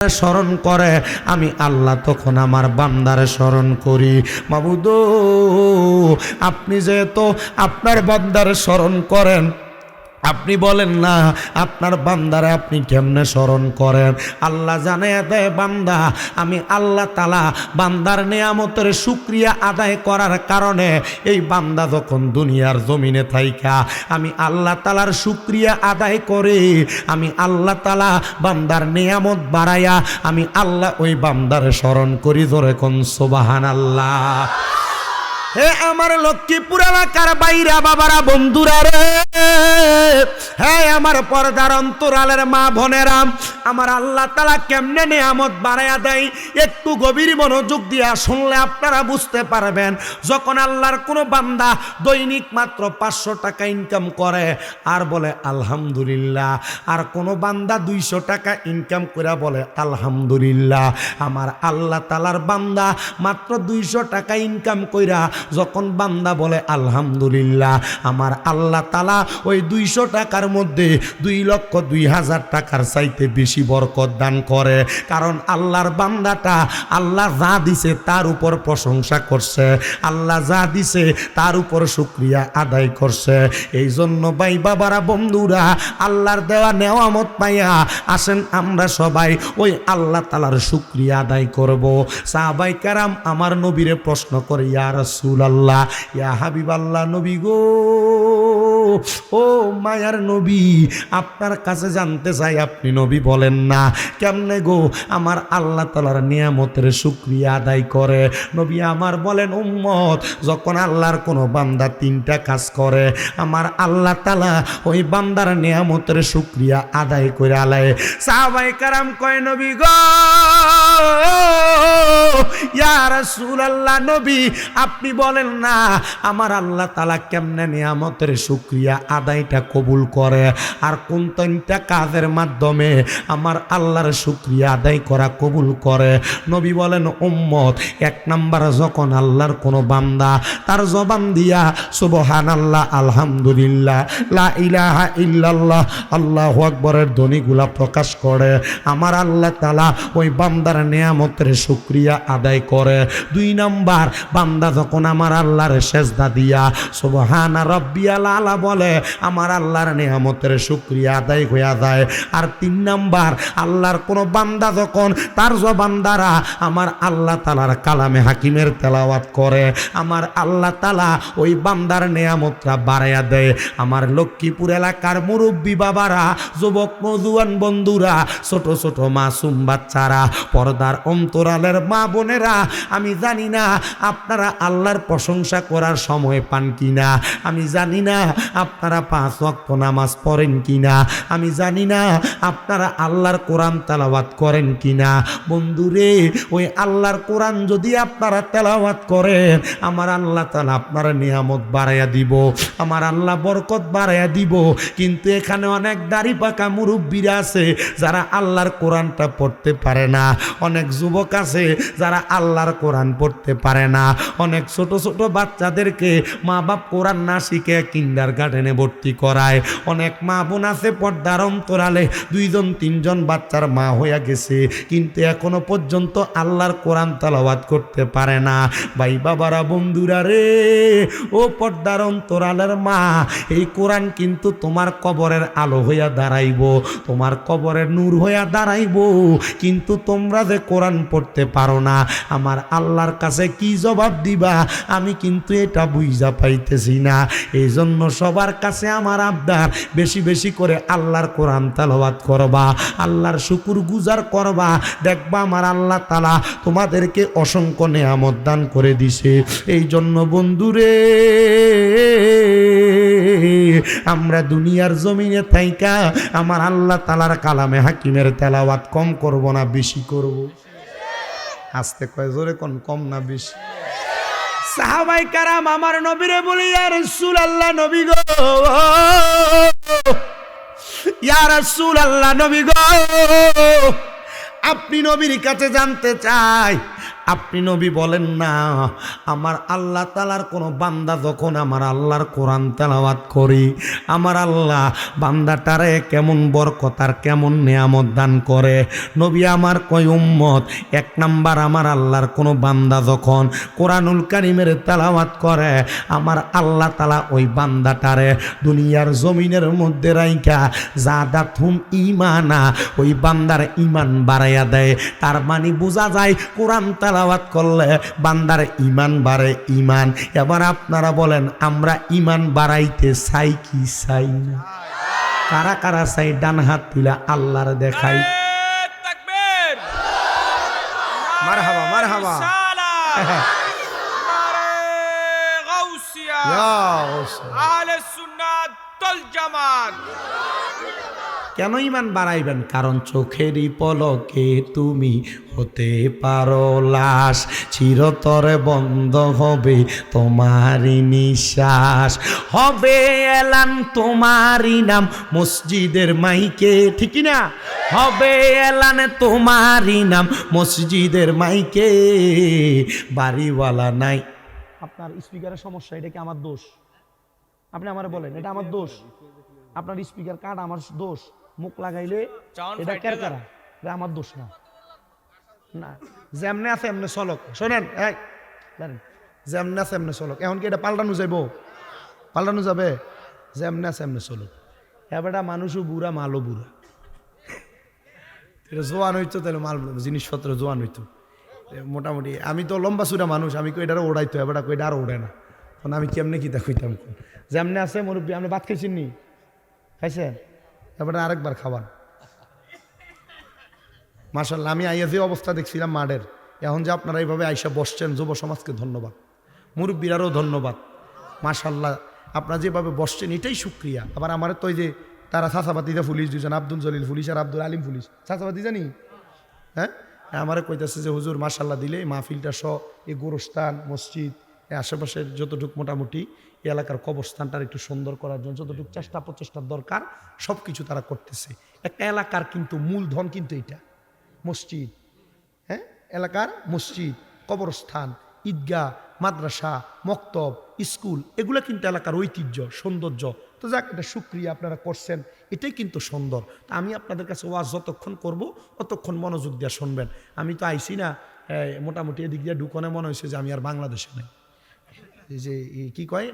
স্মরণ করে, আমি আল্লাহ তখন আমার বান্দারে স্মরণ করি। মাবুদ, আপনি যেহেতু আপনার বান্দারে স্মরণ করেন, আপনি বলেন না আপনার বান্দারে আপনি কেমনে স্মরণ করেন। আল্লাহ জানায়া দেয়, বান্দা আমি আল্লাহ তাআলা বান্দার নেয়ামতের শুকরিয়া আদায় করার কারণে এই বান্দা যখন দুনিয়ার জমিনে থাইকা আমি আল্লাহ তাআলার শুকরিয়া আদায় করে, আমি আল্লাহ তাআলা বান্দার নেয়ামত বাড়াইয়া আমি আল্লাহ ওই বান্দারে স্মরণ করি। জোরে কোন সুবহানাল্লাহ। হে আমার লক্ষ্মীপুর এলাকার বাইরা বাবারা, বন্ধুরা রে, হ্যাঁ আমার পর্দার অন্তরালের মা বোনেরা, আমার আল্লাহ তাআলা কেমনে নেয়ামত বাড়ায়া দেয় একটু গভীর মনোযোগ দিয়া শুনলে আপনারা বুঝতে পারবেন। যখন আল্লাহর কোনো বান্দা দৈনিক মাত্র 500 টাকা ইনকাম করে আর বলে আলহামদুলিল্লাহ, আর কোনো বান্দা 200 টাকা ইনকাম করে বলে আলহামদুলিল্লাহ, আমার আল্লাহ তাআলার বান্দা মাত্র 200 টাকা ইনকাম কইরা যখন বান্দা বলে আলহামদুলিল্লাহ, আমার আল্লাহ তাআলা ওই 200 টাকার মধ্যে 2,02,000 টাকার চাইতে বেশি বরকত দান করে। কারণ আল্লাহর বান্দাটা আল্লাহ যা দিছে তার উপর প্রশংসা করছে, আল্লাহ যা দিছে তার উপর শুকরিয়া আদায় করছে। এই জন্য ভাই বাবারা, বন্ধুরা, আল্লাহর দেওয়া নেয়ামত পাইয়া আসেন আমরা সবাই ওই আল্লাহ তাআলার শুকরিয়া আদায় করব। সাহাবায়ে কেরাম আমার নবীরে প্রশ্ন করে, ইয়া রাসূলুল্লাহ, ইয়া হাবিবাল্লাহ, নবী গো, ও মায়ার নবী, আপনার কাছে জানতে চাই আপনি নবী বলেন না কেমনে গো আমার আল্লাহ তাআলার নিয়ামতের শুকরিয়া আদায় করে। নবী আমার বলেন, উম্মত, যখন আল্লাহর কোনো বান্দা 3টা কাজ করে আমার আল্লাহ তাআলা ওই বান্দার নিয়ামতের শুকরিয়া আদায় করে আলায়। সাহাবায়ে কেরাম কয়, নবী গো, ইয়া রাসূলুল্লাহ, নবী আপনি বলেন না আমার আল্লাহ তাআলা কেমনে নিয়ামতের শুকরিয়া আদায়টা কবুল করে, আর কোন 3টা কাজের মাধ্যমে আমার আল্লাহর শুকরিয়া আদায় করা কবুল করে। নবী বলেন, উম্মত, 1 নাম্বার, যখন আল্লাহর কোনো বান্দা তার জবান দিয়া সুবহানাল্লাহ, আলহামদুলিল্লাহ, লা ইলাহা ইল্লাল্লাহ, আল্লাহু আকবরের ধ্বনিগুলা প্রকাশ করে, আমার আল্লাহ তাআলা ওই বান্দার নিয়ামতের শুকরিয়া আদায় করে। 2 নাম্বার, বান্দা যখন আমার আল্লাহর সেজদা দিয়া সুবহানা রাব্বিয়াল আলা বলে, আমার আল্লাহর নিয়ামতের শুকরিয়া আদায় হইয়া যায়। আর 3 নাম্বার, আল্লাহর কোনো বান্দা যখন তার জবান দ্বারা আমার আল্লাহ তাআলার কালামে হাকিমের তেলাওয়াত করে, আমার আল্লাহ তাআলা ওই বান্দার নিয়ামতটা বাড়াইয়া দেয়। আমার লক্ষ্মীপুর এলাকার মুরব্বী বাবারা, যুবক নওজোয়ান বন্ধুরা, ছোট ছোট মাসুম বাচ্চারা, পর্দার অন্তরালের মা বোনেরা, আমি জানি না আপনারা আল্লাহর প্রশংসা করার সময় পান কিনা, আমি জানি না আপনারা 5 ওয়াক্ত নামাজ পড়েন কিনা, আমি জানি না আপনারা আল্লাহর কোরআন তেলাওয়াত করেন কিনা। বন্ধুরে, ওই আল্লাহর কোরআন যদি আপনারা তেলাওয়াত করেন, আমার আল্লাহ তাআলা আপনার নিয়ামত বাড়াইয়া দিব, আমার আল্লাহ বরকত বাড়াইয়া দিব। কিন্তু এখানে অনেক দাড়ি পাকা মুরব্বীরা আছে যারা আল্লাহর কোরআনটা পড়তে পারে না, অনেক যুবক আছে যারা আল্লাহর কোরআন পড়তে পারে না, অনেক ছোট ছোট বাচ্চাদেরকে মা বাপ কোরআন না শিখে কিন্ডারগার্টেনে ভর্তি করায়, অনেক মা বোন আছে পর্দার অন্তরালে 2জন 3জন বাচ্চার মা হইয়া গেছে, কিন্তু এখনো পর্যন্ত আল্লাহর কোরআন তেলাওয়াত করতে পারে না। ভাই বাবারা, বন্ধুরা রে, ও পর্দার অন্তরালের মা, এই কোরআন কিন্তু তোমার কবরের আলো হইয়া দাঁড়াইব, তোমার কবরের নূর হইয়া দাঁড়াইব, কিন্তু তোমরা যে কোরআন পড়তে পারো না, আমার আল্লাহর কাছে কি জবাব দিবা আমি কিন্তু এটা বুঝা পাইতেছি না। এই জন্য সবার কাছে আমার আবদার, বেশি বেশি করে আল্লাহর কোরআন তেলাওয়াত করবা, আল্লাহর শুকুর গুজার করবা, দেখবা আমার আল্লাহ তাআলা তোমাদেরকে অসংখ্য নেয়ামত দান করে দিছে। এই জন্য বন্ধুরে, আমরা দুনিয়ার জমিনে থাইকা আমার আল্লাহ তাআলার কালামে হাকিমের তেলাওয়াত কম করব না বেশি করব? আস্তে কয়, জোরে কোন, কম না বেশি? সাহাবায়ে কেরাম আমার নবীরে বলি, ইয়া রাসূলুল্লাহ, নবী গো, ইয়া রাসূলুল্লাহ, নবী গো, আপনি নবীর কাছে জানতে চাই আপনি নবী বলেন না, আমার আল্লাহ তাআলার কোনো বান্দা যখন আমার আল্লাহর কোরআন তেলাওয়াত করি, আমার আল্লাহ বান্দাটারে কেমন বরকত আর কেমন নেয়ামত দান করে। নবী আমার কয় উম্মত, এক নাম্বার আমার আল্লাহর কোনো বান্দা যখন কোরআনুল কারীমের তেলাওয়াত করে, আমার আল্লাহ তাআলা ওই বান্দাটারে দুনিয়ার জমিনের মধ্যে রাইখা জাদাতুম ঈমানা, ওই বান্দার ঈমান বাড়াইয়া দেয়। তার মানে বোঝা যায় কোরআন তেলাওয়াত করলে বান্দার ঈমান বাড়ে। ঈমান, এবার আপনারা বলেন আমরা ঈমান বাড়াইতে চাই কি চাই না? কারা কারা চাই ডান হাত তুলে আল্লাহর দেখাই। তাকবীর, মারহাবা মারহাবা। নারে গাউসিয়া, আহলে সুন্নাত ওয়াল জামাত। কেন ঈমান বাড়াইবেন? কারণ চোখেরই পলকে তুমি হতে পারো লাশ, চিরতরে বন্ধ হবে তোমারই নিঃশ্বাস, হবে এলান তোমারই নাম মসজিদের মাইকে, ঠিক না? হবে এলান তোমারই নাম মসজিদের মাইকে। বাড়িওয়ালা নাই। আপনার স্পিকারের সমস্যা, এটা কি আমার দোষ? আপনি আমারে বলেন, এটা আমার দোষ? আপনার স্পিকার কাট আমার দোষ? মুখ লাগাইলে এটা কেরকারা, এটা আমার দোষ না। না, যেমনে আছে এমনি চলক। শোনেন, এই যেমনে আছে এমনি চলক। এখন কি এটা পাল্টানো যাইব? পাল্টানো যাবে? যেমনে আছে এমনি চলক। এবারটা মানুষও বুড়া, মালও বুড়া। এটা জোয়ান হইতো, তাহলে মাল জিনিসপত্র জোয়ান হইতো মোটামুটি। আমি তো লম্বা চূড়া মানুষ, আমি কই এটারও ওড়াইতো, এবারটা কই এটা আরও ওড়ে না। তখন আমি কেমনে কি তা কইতাম? যেমনে আছে মুরব্বী। আপনি ভাত খাইছেন নি? খাইছেন? এবারে আরেকবার খাবার। মাশাআল্লাহ, আমি আইয়া যে অবস্থা দেখছিলাম মাঠের, এখন যে আপনারা এইভাবে আইসা বসছেন, যুব সমাজকে ধন্যবাদ, মুরব্বীরারও ধন্যবাদ। মাশাআল্লাহ, আপনারা যেভাবে বসছেন এটাই শুক্রিয়া। আবার আমার তো ওই যে তারা চাচাবাতিতে পুলিশ দুজন, আব্দুল জলিল পুলিশ আর আব্দুল আলিম পুলিশ, চাচাবাতি জানি, হ্যাঁ, আমারে কইতেছে যে হুজুর মাশাআল্লাহ দিলে মাহফিলটা সহ এই গোরস্থান মসজিদ আশেপাশের যতটুকু মোটামুটি এই এলাকার কবরস্থানটার একটু সুন্দর করার জন্য যতটুকু চেষ্টা প্রচেষ্টার দরকার সব কিছু তারা করতেছে। একটা এলাকার কিন্তু মূলধন কিন্তু এটা মসজিদ, হ্যাঁ, এলাকার মসজিদ, কবরস্থান, ঈদগাহ, মাদ্রাসা, মক্তব, স্কুল, এগুলো কিন্তু এলাকার ঐতিহ্য, সৌন্দর্য। তো যাক, এটা শুকরিয়া আপনারা করছেন, এটাই কিন্তু সুন্দর। তা আমি আপনাদের কাছে ওয়াজ যতক্ষণ করব অতক্ষণ মনোযোগ দিয়ে শুনবেন। আমি তো আইসি না মোটামুটি এদিক দিয়ে ঢুকনে মনে হয়েছে যে আমি আর বাংলাদেশে নেই। এই যে কি কয়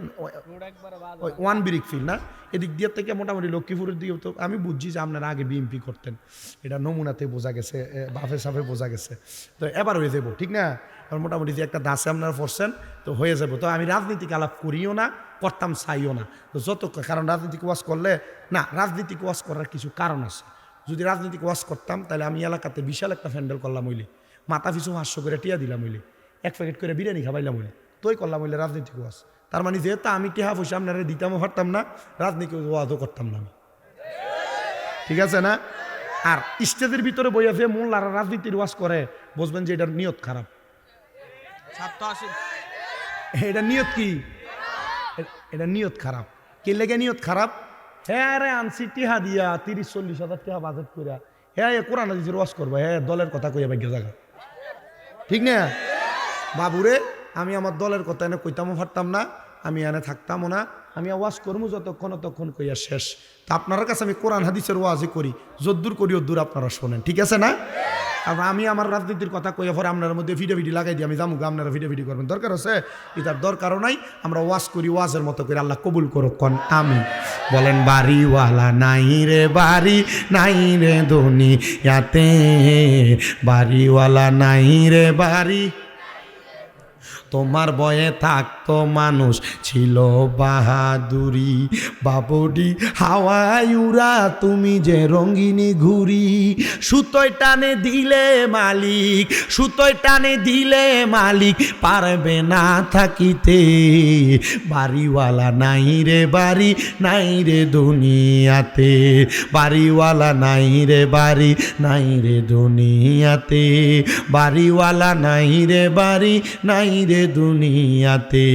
ওয়ান ব্রিক ফিল না, এদিক দিয়ে থেকে মোটামুটি লক্ষ্মীপুরের দিকে। তো আমি বুঝছি যে আপনারা আগে বিএমপি করতেন, এটা নমুনাতে বোঝা গেছে, বাফে সাফে বোঝা গেছে। তো এবার হয়ে যাবো, ঠিক না? মোটামুটি যে একটা দাসে আপনারা পড়ছেন তো হয়ে যাবো। তো আমি রাজনীতিক আলাপ করিও না, করতাম চাইও না। তো যত, কারণ রাজনীতিক ওয়াজ করলে না, রাজনীতিক ওয়াজ করার কিছু কারণ আছে। যদি রাজনীতিক ওয়াজ করতাম তাহলে আমি এলাকাতে বিশাল একটা প্যান্ডেল করলাম হইলে, মাথা পিছু 500 করে টিয়া দিলাম হইলে, 1 প্যাকেট করে বিরিয়ানি খাবাইলাম হইলে, তোই করলাম হইলে রাজনীতিক ওয়াজ। তার মানে যেহেতু আমি টিহা পয়সা আপনারা দিতামও পারতাম না, রাজনীতিক ওয়াজও করতাম না আমি, ঠিক আছে না? আর স্টেজের ভিতরে বইয়া যে মোল্লারা রাজনীতির ওয়াজ করে, বুঝবেন যে এটার নিয়ত খারাপ। এটা নিয়ত কি? এটা নিয়ত খারাপ। কে লেগে নিয়ত খারাপ? হ্যাঁ রে, আনছি টিহা দিয়া 30-40 হাজার টাকা বাজেট করিয়া, হ্যাঁ কোরআন হাদিসের ওয়াজ করবো, হ্যাঁ দলের কথা কইয়া ভাগ্য জায়গা, ঠিক না? বাবুরে, আমি আমার দলের কথা এনে কইতামও পারতাম না, আমি এনে থাকতামও না, আমি ওয়াজ করবো যতক্ষণ কইয়া শেষ। তা আপনার কাছে আমি কোরআন হাদিসের ওয়াজই করি, যদ্দূর করি ওদ্দূর আপনারা শোনেন, ঠিক আছে না? আর আমি আমার রাজনীতির কথা কইয়া পরে আপনার মধ্যে ভিডিও লাগাই দিই, আমি যাবো, আপনারা ভিডিও করবেন, দরকার আছে? এটার দরকারও নাই। আমরা ওয়াজ করি ওয়াজের মতো করে, আল্লাহ কবুল করুক। কোন আমি বলেন, বাড়িওয়ালা নাই রে, বাড়ি নাই রে দুনিয়াতে, বাড়িওয়ালা নাই রে বাড়ি। তোমার বয়ে থাকতো মানুষ ছিল বাহাদুরি, বাবুডি হাওয়ায় উড়া তুমি যে রঙিনী ঘুরি, সুতোয় টানে দিলে মালিক, সুতোয় টানে দিলে মালিক পারবে না থাকিতে, বাড়িওয়ালা নাই রে, বাড়ি নাই রে দুনিয়াতে, বাড়িওয়ালা নাই রে, বাড়ি নাই রে দুনিয়াতে, বাড়িওয়ালা নাই রে, বাড়ি নাই রে দুনিয়াতে,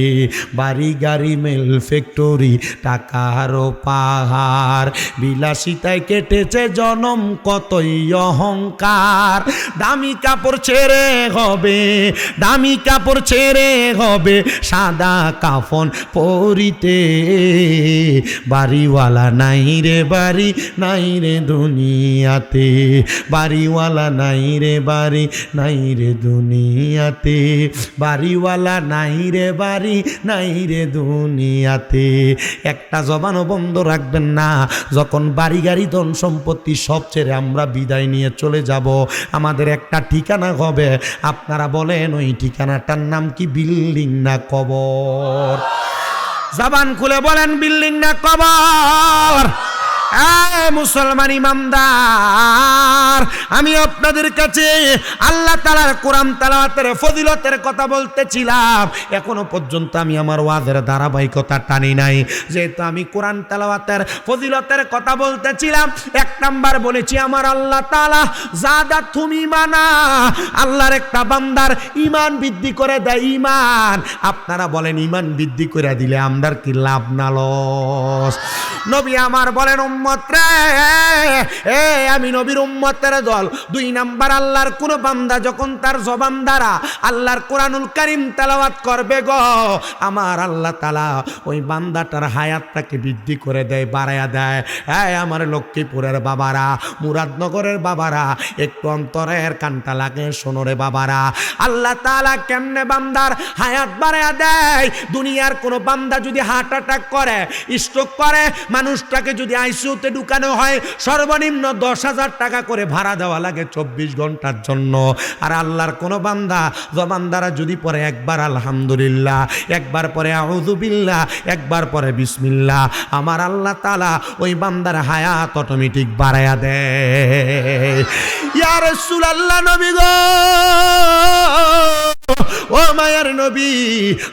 বাড়ি গাড়ি মেল ফ্যাক্টরি টাকারও পাহাড়, বিলাসিতায় কেটেছে জনম কতই অহংকার। দামি কাপড় ছেড়ে হবে, দামি কাপড় ছেড়ে হবে সাদা কাফন পরিতে, বাড়িওয়ালা নাই রে বাড়ি নাই রে দুনিয়াতে, বাড়িওয়ালা নাই রে বাড়ি নাই রে দুনিয়াতে, বাড়িওয়ালা নাই রে বাড়ি নাই রে দুনিয়াতে। একটা জবানও বন্ধ রাখবেন না, যখন বাড়ি গাড়ি ধন সম্পত্তি সব ছেড়ে আমরা বিদায় নিয়ে চলে যাব, আমাদের একটা ঠিকানা হবে। আপনারা বলেন ওই ঠিকানাটার নাম কি? বিল্ডিং না কবর? জবান খুলে বলেন, বিল্ডিং না কবর? মুসলমান ইমানদার, আমি আপনাদের কাছে আল্লাহ তাআলার কোরআন তেলাওয়াতের ফজিলতের কথা বলতেছিলাম। এখনো পর্যন্ত আমি আমার ওয়াজের ধারাবাহিকতা টানি নাই, যেহেতু আমি কোরআন তেলাওয়াতের ফজিলতের কথা বলতেছিলাম। এক নাম্বার বলেছি আমার আল্লাহ তাআলা জাদাতুম ঈমানা, আল্লাহর একটা বান্দার ঈমান বৃদ্ধি করে দেয়। ঈমান, আপনারা বলেন ঈমান বৃদ্ধি করে দিলে আমরার কি লাভ না লস? নবী আমার বলেন, উম্মত রে, আমি নবীর উম্মতের দল। দুই নাম্বার, আল্লাহর কোন বান্দা যখন তার জবান দ্বারা আল্লাহর কোরআনুল কারীম তেলাওয়াত করবে গো, আমার আল্লাহ তাআলা ওই বান্দাটার হায়াতটাকে বৃদ্ধি করে দেয়, বাড়ায়া দেয়। আমার লক্ষ্মীপুরের বাবারা, মুরাদনগরের বাবারা, একটু অন্তরের কানটা লাগে শোনরে বাবারা, আল্লাহ তাআলা কেমনে বান্দার হায়াত বাড়ায়া দেয়। দুনিয়ার কোন বান্দা যদি হার্ট অ্যাটাক করে, স্ট্রোক করে, মানুষটাকে যদি আইসিইউতে ঢুকানো হয়, সর্বনিম্ন 10,000 টাকা করে ভাড়া দেওয়া লাগে 24 ঘন্টার জন্য। আর আল্লাহর কোন বান্দা জবান দ্বারা যদি পরে একবার আলহামদুলিল্লাহ, একবার পরে আউযু বিল্লাহ, একবার পরে বিসমিল্লাহ, আমার আল্লাহ তাআলা ওই বান্দার হায়াত অটোমেটিক বাড়ায়া দেয়। ইয়া রাসূলুল্লাহ, নবী গো, ও মায়ার নবী,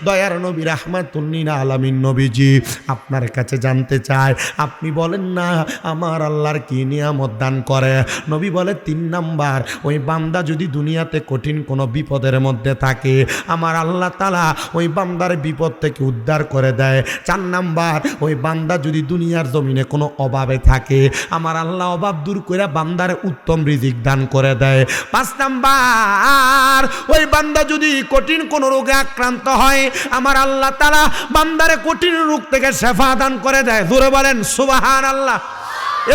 দয়ার নবী, রাহমাতুল লিল আলামিন নবীজি, আপনার কাছে জানতে চাই, আপনি বলেন না আমার আল্লাহর কি নিয়ামত দান করে? নবী বলে, 3 নাম্বার, ওই বান্দা যদি দুনিয়াতে কঠিন কোনো বিপদের মধ্যে থাকে, আমার আল্লাহ তাআলা ওই বান্দার বিপদ থেকে উদ্ধার করে দেয়। 4 নাম্বার, ওই বান্দা যদি দুনিয়ার জমিনে কোনো অভাবে থাকে, আমার আল্লাহ অভাব দূর করে বান্দার উত্তম রিজিক দান করে দেয়। 5 নাম্বার, ওই বান্দা যদি কঠিন কোন রোগে আক্রান্ত হয়, আমার আল্লাহ তাআলা বান্দারে কঠিন রোগ থেকে শিফা দান করে দেয়। জোরে বলেন সুবহানাল্লাহ।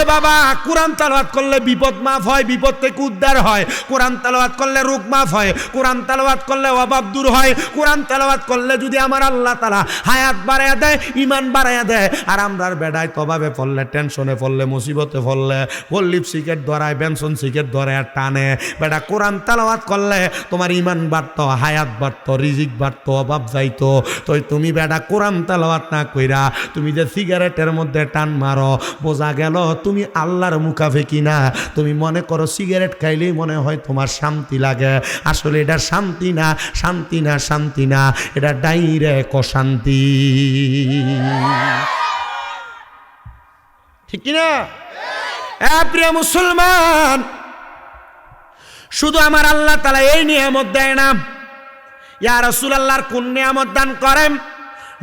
এ বাবা, কোরআন তেলাওয়াত করলে বিপদ মাফ হয়, বিপদ থেকে উদ্ধার হয়। কোরআন তেলাওয়াত করলে রোগ মাফ হয়। কোরআন তেলাওয়াত করলে অভাব দূর হয়। কোরআন তেলাওয়াত করলে যদি আমার আল্লাহ তাআলা হায়াত বাড়ায়া দেয়, ঈমান বাড়ায়া দেয়। আর আমরার বেড়ায় তভাবে পড়লে, টেনশনে পড়লে, মুসিবতে পড়লে, কল্লিপ সিগারেট ধরায়, বেনসন সিগারেট ধরে আর টানে। বেটা কোরআন তেলাওয়াত করলে তোমার ঈমান বাড়তো, হায়াত বাড়তো, রিজিক বাড়তো, অভাব যাইতো। তো তুমি বেটা কোরআন তেলাওয়াত না কইরা তুমি যে সিগারেটের মধ্যে টান মারো, বোঝা গেল তুমি আল্লাহর মুখাফেকি না। তুমি মনে করো সিগারেট খাইলেই মনে হয় তোমার শান্তি লাগে। আসলে এটা শান্তি না, শান্তি না, শান্তি না, এটা ডাইরেক্ট অশান্তি। ঠিক কিনা? প্রিয় মুসলমান, শুধু আমার আল্লাহ তাআলা এই নিয়ামত দেয় না, ইয়া রাসূলুল্লাহর কোন নিয়ামত দান করেন?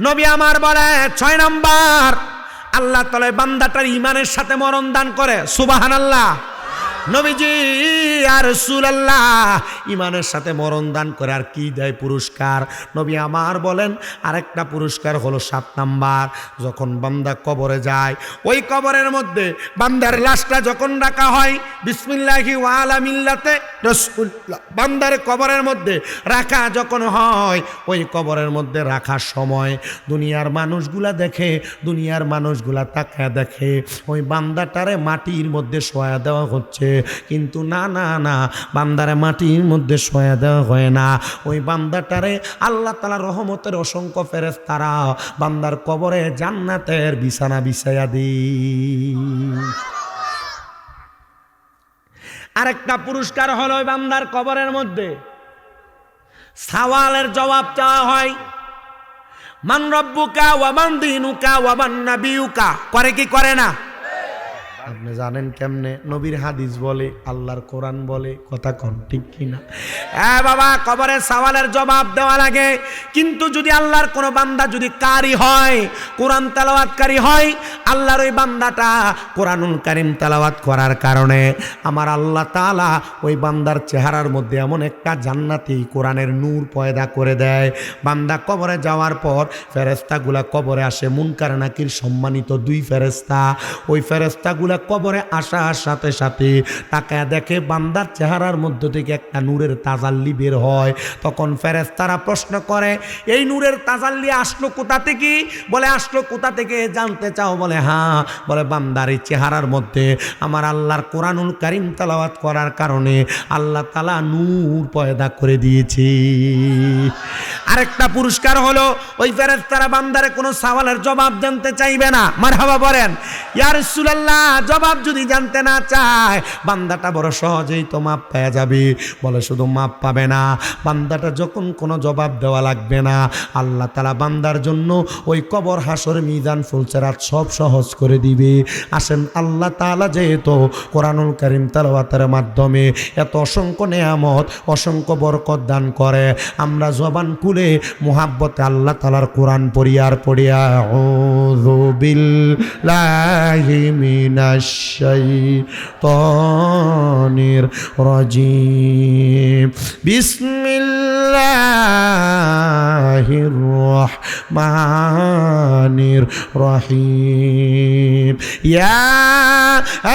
নবী আমার বলে 6 নাম্বার, আল্লাহ তাআলা বান্দাটার ঈমানের সাথে মরণ দান করে। সুবহানাল্লাহ। নবীজি আর রাসূলুল্লাহ ঈমানের সাথে মরণ দান করে। আর কি দেয় পুরস্কার? নবী আমার বলেন আরেকটা পুরস্কার হলো 7 নাম্বার, যখন বান্দা কবরে যায়, ওই কবরের মধ্যে বান্দার লাশটা যখন রাখা হয়, বিসমিল্লাহি ওয়া আলা মিল্লাতে রাসূলুল্লাহ, বান্দার কবরের মধ্যে রাখা যখন হয়, ওই কবরের মধ্যে রাখার সময় দুনিয়ার মানুষগুলা দেখে, দুনিয়ার মানুষগুলা তাকায় দেখে ওই বান্দাটারে মাটির মধ্যে শোয়া দেওয়া হচ্ছে। কিন্তু না না না, বান্দারে মাটির মধ্যে শোয়া দেওয়া হয় না। ওই বান্দাটারে আল্লাহ তাআলা রহমতের অসংখ্য ফেরেশতারা বান্দার কবরে জান্নাতের বিছানা বিছায়া দিই। আরেকটা পুরস্কার হলো ওই বান্দার কবরের মধ্যে সওয়ালের জবাব চাওয়া হয়। মান রব্বুকা ওয়া মান দীনুকা ওয়া মান নাবিয়ুকা, করে কি করে না? আপনি জানেন কেমনে? নবীর হাদিস বলে, আল্লাহর কোরআন বলে, কথা কোন ঠিক কিনা? বাবা, কবরে সওয়ালের জবাব দেওয়া লাগে। কিন্তু যদি আল্লাহর কোনো বান্দা যদি কারি হয়, কোরআন তেলাওয়াতকারী হয়, আল্লাহর ওই বান্দাটা কোরআনুল কারীম তেলাওয়াত করার কারণে আমার আল্লাহ তাআলা ওই বান্দার চেহারার মধ্যে এমন একটা জান্নাতি কোরআনের নূর পয়দা করে দেয়। বান্দা কবরে যাওয়ার পর ফেরেশতাগুলা কবরে আসে, মুনকার নাকির সম্মানিত 2 ফেরেশতা। ওই ফেরেশতাগুলা কবরে আসার সাথে সাথে তাকায় দেখে বান্দার চেহারার মধ্য থেকে একটা নূরের তাজাল্লি বের হয়। তখন ফেরেশতারা প্রশ্ন করে, এই নূরের তাজাল্লি আসলো কোথা থেকে? বলে আসলো কোথা থেকে জানতে চাও? বলে হ্যাঁ। বলে বান্দার এই চেহারার মধ্যে আমার আল্লাহর কোরআনুল কারীম তেলাওয়াত করার কারণে আল্লাহ তাআলা নূর পয়দা করে দিয়েছে। আরেকটা পুরস্কার হলো ওই ফেরেশতারা বান্দারে কোনো সওয়ালের জবাব জানতে চাইবে না। মারহাবা বলেন। ইয়া রাসূলুল্লাহ, জবাব যদি জানতে না চায় বান্দাটা বড় সহজেই তো মাপ পেয়ে যাবে। বলে শুধু মাপ পাবে না, বান্দাটা যখন কোনো জবাব দেওয়া লাগবে না, আল্লাহ তাআলা বান্দার জন্য ওই কবর, হাসর, মিজান, ফুলসিরাত সব সহজ করে দিবে। আসেন, আল্লাহ তাআলা যেহেতু কোরআনুল কারীম তেলাওয়াতের মাধ্যমে এত অসংখ্য নেয়ামত, অসংখ্য বরকত দান করে, আমরা জবান খুলে মুহাব্বতে আল্লাহ তাআলার কোরআন পড়িয়ার পড়িয়া আউযু বিল্লাহি মিনাশ শাইতানির রাজিম, বিসমিল্লাহির রহমানির রহিম, ইয়া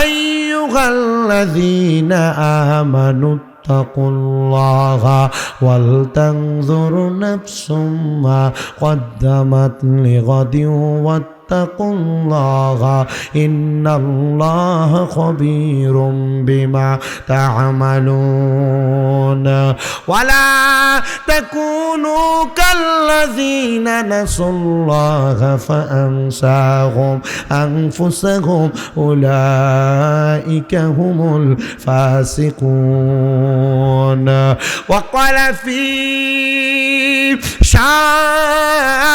আইয়ুহাল্লাযীনা আমানু তাকুল্লাহা ওয়াল তানজুর নাফসুম মা কদ্দামাত লিগাদিন ওয়াত্তাকুল্লাহা ইন্নাল্লাহা খবীরুম বিমা তা'মালুন ওয়ালা তাকুনু কাল্লাযীনা নাসুল্লাহা ফাআনসাহুম আনফুসাহুম উলাইকা হুমুল ফাসিকুন। وقال في شان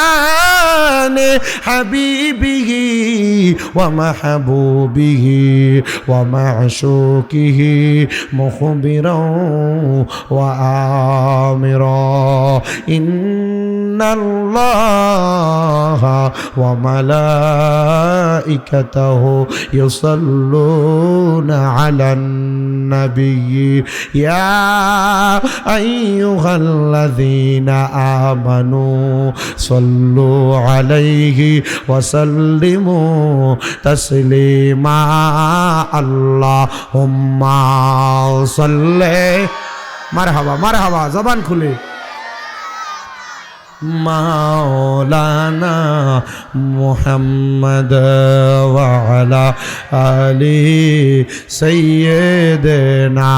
حبيبه ومحبوبه ومعشوقه مخبرا وآمرا إن الله وملائكته يصلون على النبي يا أيها الذين آمنوا صلوا عليه وسلموا تسليما اللهم صل مرحبا مرحبا زبان খুলে মাওলানা মুহাম্মদ ওয়া আলা আলি সাইয়্যিদিনা।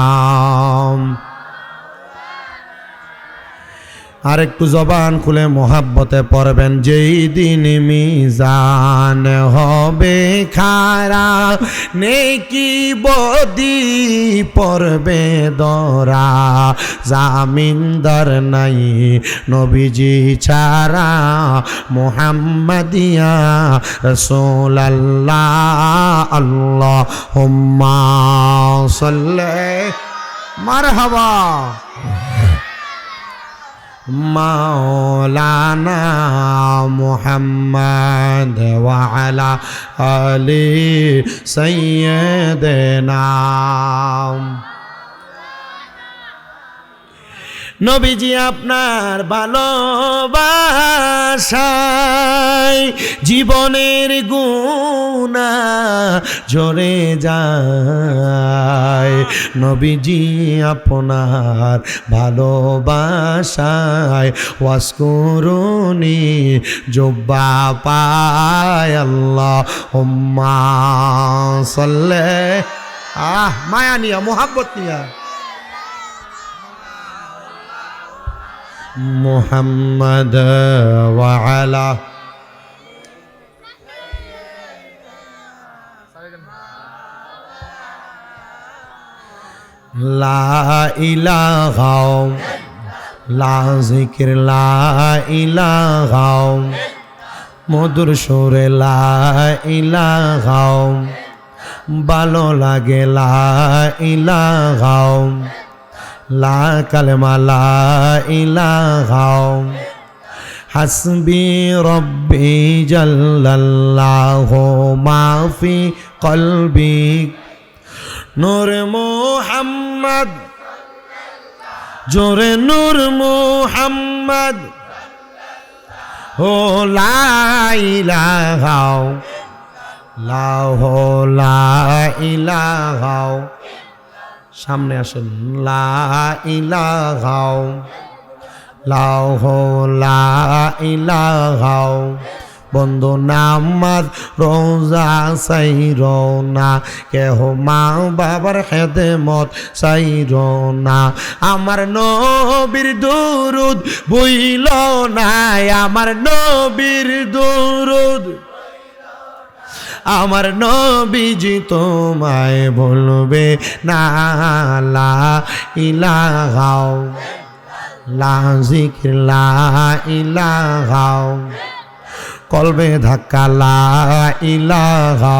আর একটু জবান খুলে মোহাব্বতে পড়বেন, যেই দিন মিজান হবে খারা, নেকি বদি পড়বে দরা, জামিনদার নাই নবীজি ছাড়া, মুহাম্মাদিয়া রাসূলুল্লাহ আল্লাহুম্মা সাল্লি মারহাবা। মাওলানা মুহাম্মদ ওয়া আলা আলি সাইয়্যিদিনা। নবীজি আপনার ভালোবাসায় জীবনের গুনাহ ঝরে যায়, নবীজি আপনার ভালোবাসায় ওয়াসকুরুনি জুব্বা পায় আল্লাহুম্মা সাল্লি। মায়া নিয়া, মোহাব্বত নিয়া, মুহাম্মদ ওয়া আলা লা ইলাহা লা যিকির লা ইলাহা মধুর সুরে লা ইলাহা ভালো লাগে লা ইলাহা লা কালেমা লা ইলাহা হাসবি রব্বি জাল্লাল্লাহু মাফি কলবি নূর মুহাম্মদ জোরে নূর মুহাম্মদ ও লা ইলাহা লাহু লা ইলাহা সামনে আসেন লা ইলাহা লাহু লা ইলাহা বন্ধু নামাজ রোজা সাইরো না কেহ মা বাবার খেদমত সাইরো না আমার নবীর দুরুদ ভুইল না আমার নবীর দুরুদ আমার নবীজি তোমায় বলবে না লা ইলাহা লা জিকির লা ইলাহা কলবে ধাক্কা লা ইলাহা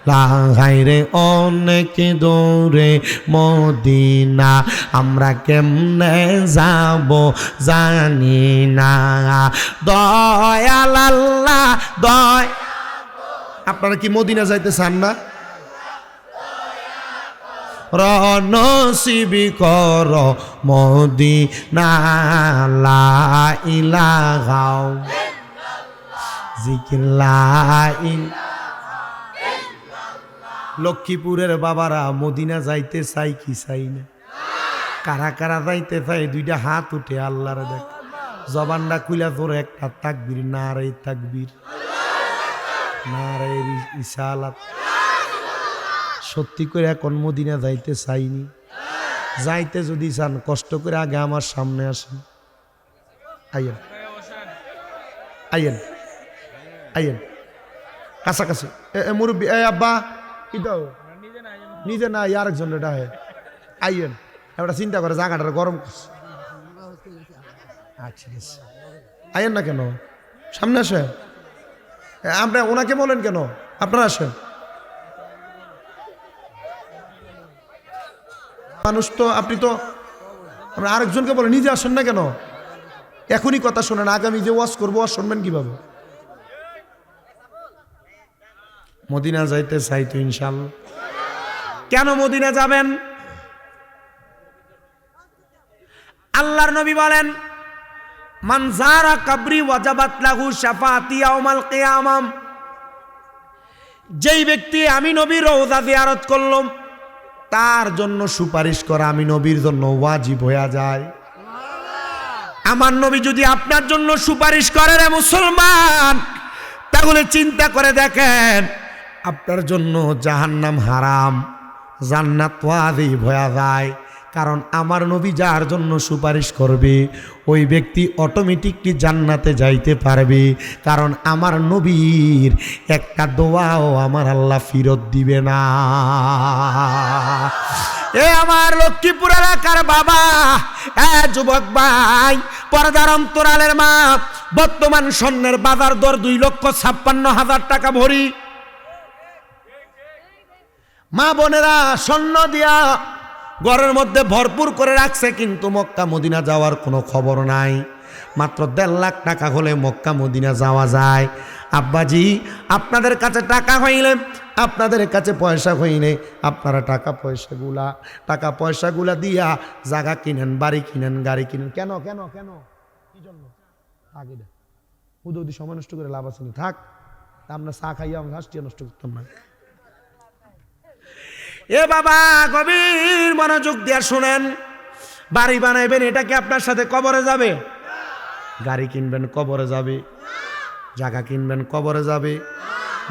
লাগাইরে অনেক দূরে মদিনা আমরা কেমনে যাব জানি না দয়াল আল্লাহ দয় আপনারা কি মদিনা যাইতে চান না নসিবি কর মদিনা লা ইলাহা জিকির লা লক্ষ্মীপুরের বাবারা মদিনা যাইতে চাই কি চাই না কারা কারা যাইতে চাই দুইটা হাত উঠে আল্লাহরে দেখ জবানটা খুলা তোর একটা তাকবীর নারে তাকবীর নারে ইসালাত সত্যি করে এখন মদিনা যাইতে চাইনি যাইতে যদি চান কষ্ট করে আগে আমার সামনে আসেন আইয়েন আইয়েন আইয়েন কাছাকাছি মুরব্বী আব্বা ইদাও নিজে না আর একজন এটা হে আইয়েন একটা চিন্তা করে জায়গাটা গরম আচ্ছা আইয়েন না কেন সামনে আসেন আমরা ওনাকে বলেন কেন আপনারা আসেন মানুষ তো আপনি তো আমরা আরেকজনকে বলেন নিজে আসেন না কেন এখনই কথা শোনেন আগামী যে ওয়াজ করবো ওয়াজ শুনবেন কিভাবে মদিনা যাইতে চাই তো ইনশাআল্লাহ কেন মদিনা যাবেন আল্লাহর নবী বলেন মান যারা কবরি ওয়াজাবাত লাহু শাফাআতি ইয়াউমাল কিয়ামাম যেই ব্যক্তি আমি নবীর রওজা জিয়ারত করলাম তার জন্য সুপারিশ করা আমি নবীর জন্য ওয়াজিব হয়ে যায় আমার নবী যদি আপনার জন্য সুপারিশ করে রে মুসলমান তাহলে চিন্তা করে দেখেন আপনার জন্য জাহান্নাম হারাম জান্নাত ওয়াজিব হয়ে যায় কারণ আমার নবী যার জন্য সুপারিশ করবে ওই ব্যক্তি অটোমেটিকলি জান্নাতে যাইতে পারবে কারণ আমার নবীর একটা দোয়াও আমার আল্লাহ ফিরত দিবে না এ আমার লক্ষ্মীপুর এলাকার বাবা যুবক ভাই পর্দার অন্তরালের মা বর্তমান স্বর্ণের বাজার দর 2,56,000 টাকা ভরি মা বোনেরা স্বর্ণ দিয়া ঘরের মধ্যে ভরপুর করে রাখছে কিন্তু মক্কা মদিনা যাওয়ার কোনো খবর নাই মাত্র 1.5 লাখ টাকা হলে মক্কা মদিনা যাওয়া যায় আব্বাজি আপনাদের কাছে টাকা হইলে আপনাদের কাছে পয়সা হইলে আপনারা টাকা পয়সাগুলা দিয়া জায়গা কিনেন বাড়ি কিনেন গাড়ি কিনেন কেন কেন কেন কি জন্য আগে উদি সময় নষ্ট করে লাভ আছে না থাক আমরা চা খাইয়া আমরা হাসটিয়া নষ্ট করতাম না এ বাবা গভীর মনোযোগ দিয়ে শুনেন বাড়ি বানাইবেন এটা কি আপনার সাথে কবরে যাবে গাড়ি কিনবেন কবরে যাবে জায়গা কিনবেন কবরে যাবে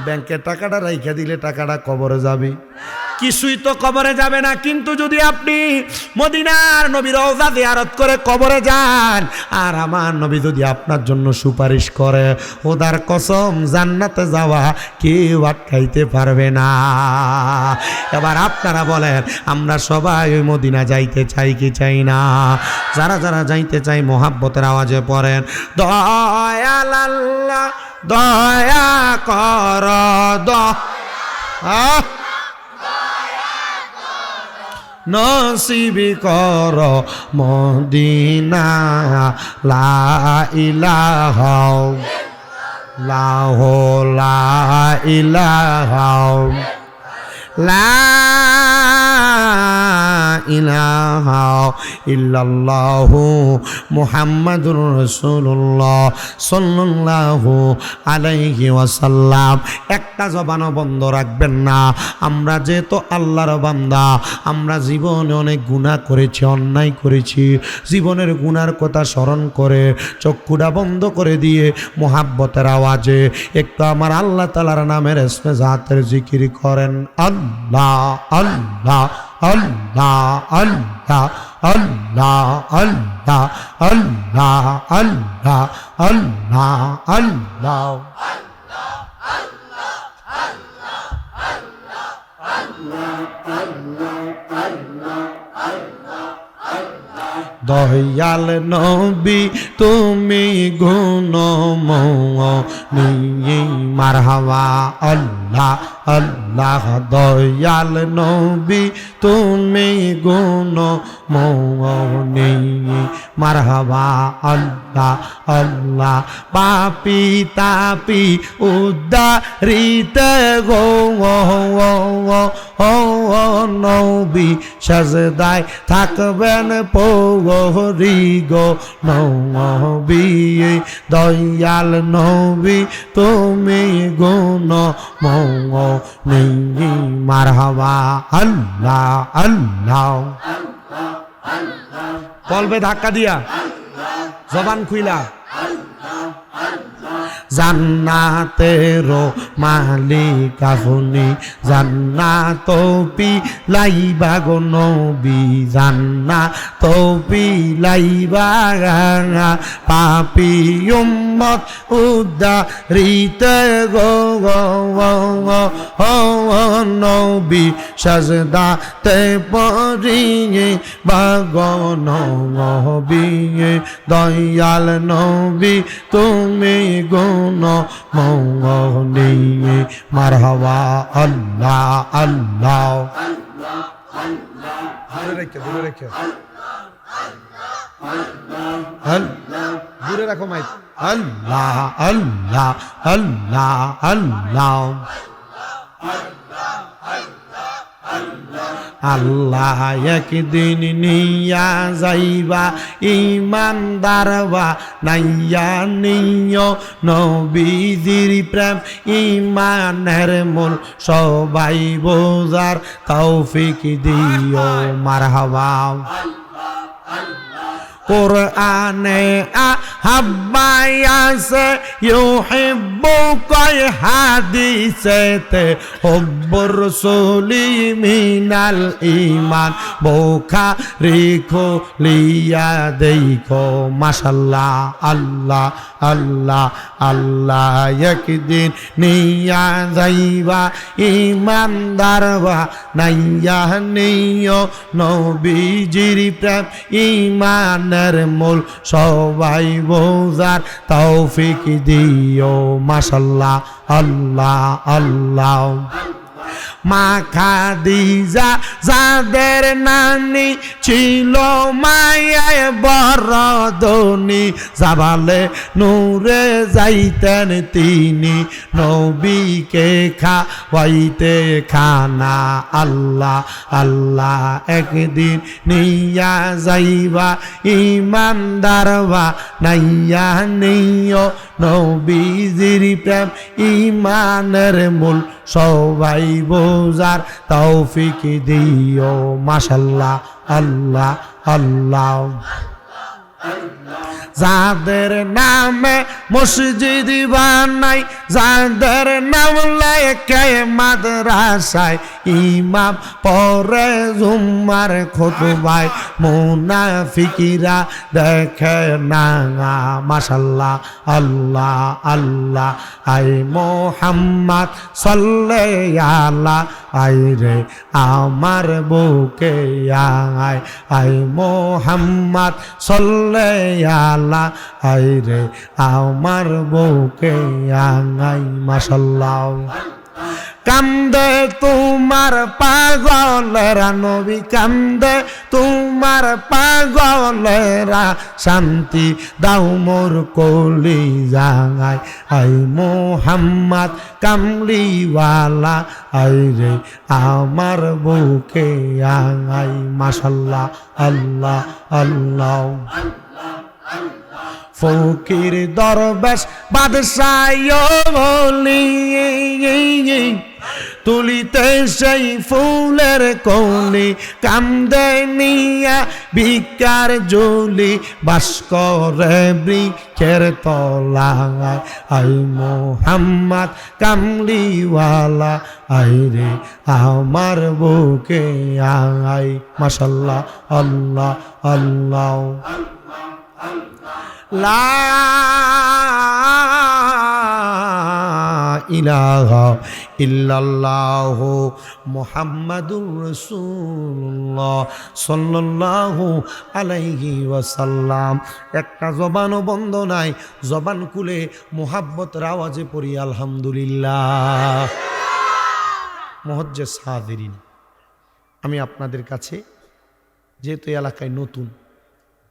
ব্যাংকে টাকাটা রাইখা দিলে টাকাটা কবরে যাবে কিছুই তো কবরে যাবে না কিন্তু যদি আপনি মদিনার নবীর রওজা জিয়ারত করে কবরে যান আর আমার নবী যদি আপনার জন্য সুপারিশ করে খোদার কসম জান্নাতে যাওয়া কেউ আটকাইতে পারবে না এবার আপনারা বলেন আমরা সবাই ওই মদিনা যাইতে চাই কি চাই না যারা যারা যাইতে চাই মোহাব্বতের আওয়াজে পড়েন দয়াল আল্লাহ দয়া কর নসিব কর মদিনা লা ইলাহা ইল্লাল্লাহু লা ইলাহা ইলাহা ইল্লাল্লাহু মুহাম্মাদুর রাসূলুল্লাহ সাল্লাল্লাহু আলাইহি ওয়াসাল্লাম। একটা জবানও বন্ধ রাখবেন না। আমরা যেহেতু আল্লাহর বান্দা, আমরা জীবনে অনেক গুনাহ করেছি, অন্যায় করেছি। জীবনের গুনার কথা স্মরণ করে চক্ষুটা বন্ধ করে দিয়ে মোহাব্বতের আওয়াজে একটু আমার আল্লাহ তাআলার নামের ইসমে জাতের জিকির করেন। আল্লাহ আল্লাহ আল্লাহ আল্লাহ আল্লাহ আল্লাহ আল্লাহ আল্লাহ আল্লাহ আল্লাহ। দয়াল নবী তুমি গুণময়ী মারহাবা আল্লাহ আল্লাহ। দয়াল নবী তুমি গুণময়ী মারহাবা আল্লাহ আল্লাহ। পাপি তাপি উদ্ধারিত গো নবী সাজদায় থাকবেন পৌরি গো নবী। দয়াল নবী তুমি গুণময়ী মারহাবা আল্লাহ আল্লাহ। কলবে ধাক্কা দিয়া জবান খুইলা জান্নাতেরও মালিক আপনি, জান্নাত পিলাইবা গো নবী, জান্নাত পিলাইবা। পাপী উম্মত উদ্ধারিত গো নবী সাজদাতে পড়িয়ে বাগ নবী। দয়াল নবী তুমি গুণময়ী মারহাবা আল্লাহ আল্লাহ। দূরে রাখো মাইক। আল্লাহ আল্লাহ আল্লাহ আল্লাহ। আল্লাহ একদিন নিয়া যাইবা ইমানদারবা নাইয়া নিয় নবীজির প্রেম ইমানের মূল সবাই বোঝার তৌফিক দিও মারহাবা। কোরআনে আহাব্বাই আছে ইউহিব্বুকা হাদিসেতে হুব্বুর রাসূলি মিনাল ঈমান। বুখারী খুলিয়া দেখো মাশাআল্লাহ আল্লাহ আল্লাহ আল্লাহ। একদিন নিয়া যাইবা ইমানদারবা নাইয়া নিয় নবীজির প্রেম ইমানের মূল সবাই বোঝার তৌফিক দিও মাশাআল্লাহ আল্লাহ আল্লাহ। মা খাদিজা যাদের নানি ছিল মায়ায় বড় ধনী, জাবালে নূরে যাইতেন তিনি নবীকে খাওয়াইতে খানা। আল্লাহ আল্লাহ একদিন নিয়া যাইবা ইমানদারবা নাইয়া নিয় নবীজির প্রেম ইমানের মূল সবাই বোঝার তৌফিক দিও মাশাআল্লাহ আল্লাহ আল্লাহ। যাদের নামে মসজিদ বানাই, যাদের নাম লেখে মাদ্রাসায়, ইমাম পরে জুম্মার খুতবায় মুনাফিকিরা দেখে না মাশাআল্লাহ আল্লাহ আল্লাহ। আই মোহাম্মদ সাল্লাল্লাহু আলাইহি আই রে আমার বুকে আয়, আই মোহাম্মদ সাল্লাল্লাহু আই রে আমার বুকে আয় মাশাআল্লাহ। কান্দে তোমার পাগলেরা, নবী কান্দে তোমার পাগলেরা, শান্তি দাও মোর কলি জাগায়, আই মোহাম্মদ কামলিওয়ালা, আই রে আমার বুকে আঙাই। মাশাল্লাহ, আল্লাহ আল্লাহ। ফকির দরবেশ বাদশাহ বলি, তুলিতে সেই ফুলের কলি, কান্দে নিয়া ভিকার জুলি, বাস করে বৃক্ষের তলায়, আই মোহাম্মদ কামলিওয়ালা, আই রে আমার বুকে আই। মাশাল্লাহ, আল্লাহ আল্লাহ। লা ইলাহা ইল্লাল্লাহু মুহাম্মাদুর রাসূলুল্লাহ সাল্লাল্লাহু আলাইহি ওয়াসাল্লাম। একটা জবানও বন্ধ নাই, জবান খুলে মুহাব্বতের আওয়াজে পড়ি আলহামদুলিল্লাহ। মুহজ্জেজ হাজিরিন, আমি আপনাদের কাছে যেহেতু এলাকায়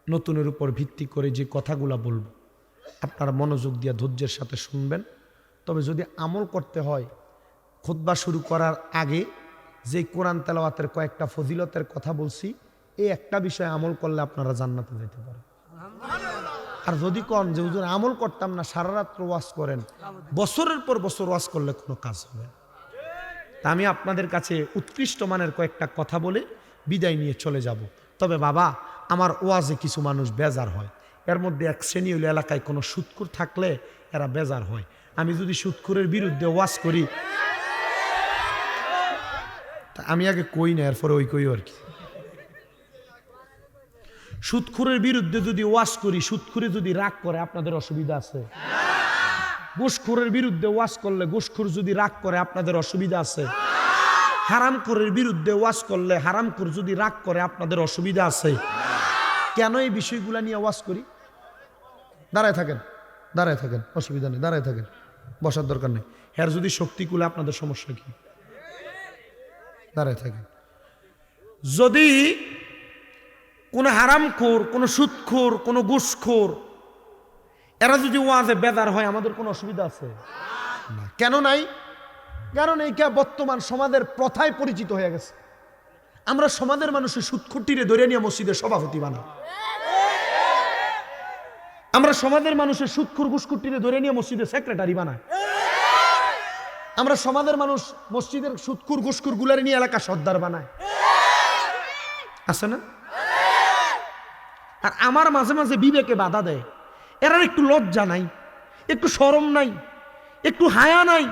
নতুনের উপর ভিত্তি করে যে কথাগুলো বলবো আপনারা মনোযোগ দিয়ে ধৈর্যের সাথে শুনবেন। তবে যদি আমল করতে হয়, খুতবা শুরু করার আগে যে কোরআন তেলাওয়াতের কয়েকটা ফজিলতের কথা বলছি, এই একটা বিষয়ে আমল করলে আপনারা জান্নাতে যেতে পারেন। আর যদি কন যে হুজুর আমল করতাম না, সারা রাত্র ওয়াজ করেন, বছরের পর বছর ওয়াজ করলে কোনো কাজ হবে না। তা আমি আপনাদের কাছে উৎকৃষ্ট মানের কয়েকটা কথা বলে বিদায় নিয়ে চলে যাব। তবে বাবা, আমার ওয়াজে কিছু মানুষ বেজার হয়। এর মধ্যে এক শ্রেণী হইল এলাকায় কোনো সুদখোর থাকলে এরা বেজার হয়। আমি যদি সুদখোরের বিরুদ্ধে ওয়াজ করি, তা আমি আগে কই না, এরপরে ওই কই আর কি। সুদখোরের বিরুদ্ধে যদি ওয়াজ করি, সুদখোরে যদি রাগ করে আপনাদের অসুবিধা আছে? ঘুষখোরের বিরুদ্ধে ওয়াজ করলে ঘুষখোর যদি রাগ করে আপনাদের অসুবিধা আছে? হারামখোরের বিরুদ্ধে ওয়াজ করলে হারামখোর যদি রাগ করে আপনাদের অসুবিধা আছে? কেন এই বিষয়গুলা নিয়ে ওয়াজ করি? দাঁড়ায় থাকেন, দাঁড়ায় থাকেন, অসুবিধা নেই, দাঁড়ায় থাকেন, বসার দরকার নেই। হ্যাঁ, যদি শক্তি কুলে আপনাদের সমস্যা কি? দাঁড়ায় থাকেন। যদি কোনো হারামখোর, কোনো সুদখোর, কোনো ঘুষখোর এরা যদি ওয়াজে বেদার হয়, আমাদের কোনো অসুবিধা আছে না? কেন নাই? কারণ এইটা বর্তমান সমাজের প্রথায় পরিচিত হয়ে গেছে। আমরা সমাজের মানুষের সুদখুটিরে ধরে নিয়ে মসজিদের সভাপতি বানাই। আমরা সমাজের মানুষের সুদখুর ঘুষখুটিরে ধরে নিয়ে মসজিদের সেক্রেটারি বানাই। আমরা সমাজের মানুষ মসজিদের সুদখুর ঘুষখুর গুলারে নিয়ে এলাকা সর্দার বানায়, আছে না? আর আমার মাঝে মাঝে বিবেকে বাধা দেয়, এরা একটু লজ্জা নাই, একটু শরম নাই, একটু হায়া নাই।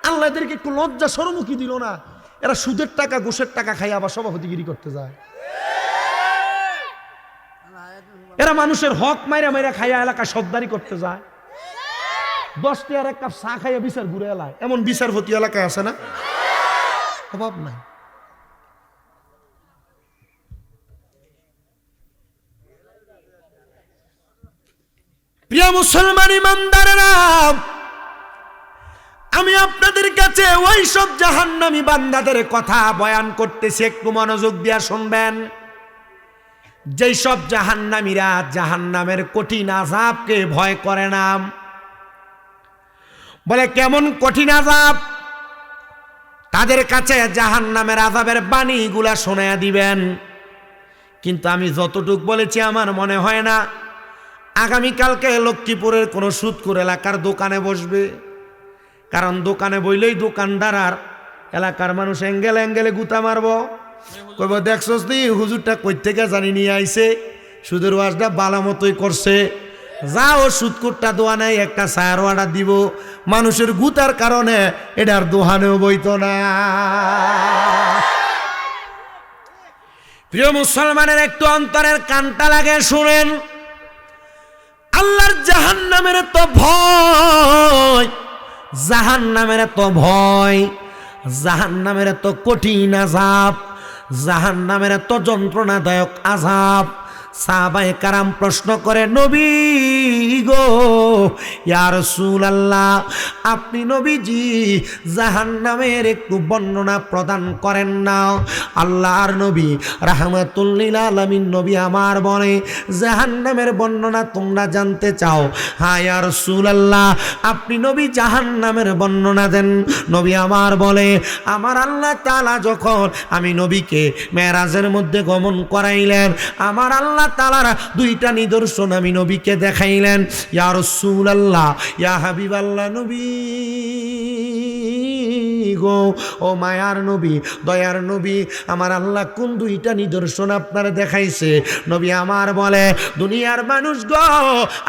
আল্লাহ এদেরকে একটু লজ্জা শরমও কি দিল না? এরা সুদের টাকা ঘুষের টাকা খাই আবার সভাপতিগিরি করতে যায়। এরা মানুষের হক মাইরা মাইরা খাইয়া এলাকা সর্দারি করতে যায়। 10 টাকার এক কাপ চা খাইয়া বিচার ঘুরে এলায়, এমন বিচারপতি এলাকায় আছে না? অভাব নাই। প্রিয় মুসলমান ইমানদারেরা, আমি আপনাদের কাছে ওই সব জাহান্নামী বান্দাদের কথা বয়ান করতেছি, একটু মনোযোগ দিয়া শুনবেন। যেই সব জাহান্নামীরা জাহান্নামের কঠিন আযাবকে ভয় করে না। বলে কেমন কঠিন আযাব? তাদের কাছে জাহান্নামের আযাবের বাণীগুলা শোনায়া দিবেন। কিন্তু আমি যতটুক বলেছি আমার মনে হয় না আগামীকালকে লক্ষ্মীপুরের কোনো সুদখোর এলাকার দোকানে বসবে। কারণ দোকানে বইলেই দোকানদার আর এলাকার মানুষ অ্যাঙ্গেলে অ্যাঙ্গেলে গুতা মারব, কইব দেখছস নি হুজুরটা কই থেকে জানি নিয়ে আইছে, সুদের ওয়াজটা বালা মতোই করছে, যাও সুদখোরটা দোয়ানে একটা ছায়ার অর্ডার দিব। মানুষের গুতার কারণে এটার দোহানেও বইতো না। প্রিয় মুসলমানের একটু অন্তরের কানটা লাগে শুনেন। আল্লাহর জাহান্নামের তো ভয়, জাহান্নামের তো ভয়, জাহান্নামের তো কঠিন আযাব, জাহান্নামের তো যন্ত্রণাদায়ক আযাব। সাহাবায়ে কারাম প্রশ্ন করে, নবী গো ইয়া রাসূলুল্লাহ আপনি নবীজি জাহান্নামের একটু বর্ণনা প্রদান করেন না। আল্লাহর নবী রাহমাতুল লিল আলামিন নবী আমার বলে জাহান্নামের বর্ণনা তোমরা জানতে চাও? হ্যাঁ ইয়া রাসূলুল্লাহ আপনি নবী জাহান্নামের বর্ণনা দেন। নবী আমার বলে আমার আল্লাহ তাআলা যখন আমি নবীকে মেরাজের মধ্যে গমন করাইলেন আমার আল্লাহ তাআলার দুইটা নিদর্শন আমি নবীকে দেখাইলেন। ইয়া রাসূলুল্লাহ ইয়া হাবিবাল্লাহ নবী গো ও মায়ার নবী দয়ার নবী আমার আল্লাহ কোন দুইটা নিদর্শন আপনার দেখাইছে? নবী আমার বলে দুনিয়ার মানুষ গো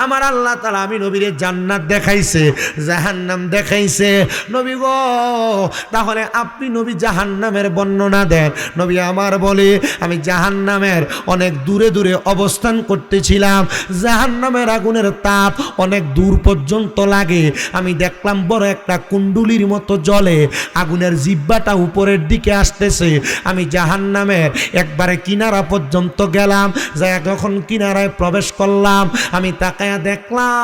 আমার আল্লাহ তাআলা আমি নবীরে জান্নাত দেখাইছে জাহান্নাম দেখাইছে। নবী গো তাহলে আপনি নবী জাহান্নামের বর্ণনা দেন। নবী আমার বলে আমি জাহান্নামের অনেক দূরে দূরে অবস্থান করতেছিলাম, জাহান্নামের আগুনের তাপ অনেক দূর পর্যন্ত লাগে। আমি দেখলাম বড় একটা কুণ্ডুলির মতো জ্বলে, আগুনের জিহ্বাটা উপরের দিকে আসতেছে। আমি জাহান্নামের একবারে কিনারা পর্যন্ত গেলাম, যাই যখন কিনারায় প্রবেশ করলাম আমি তাকায়া দেখলাম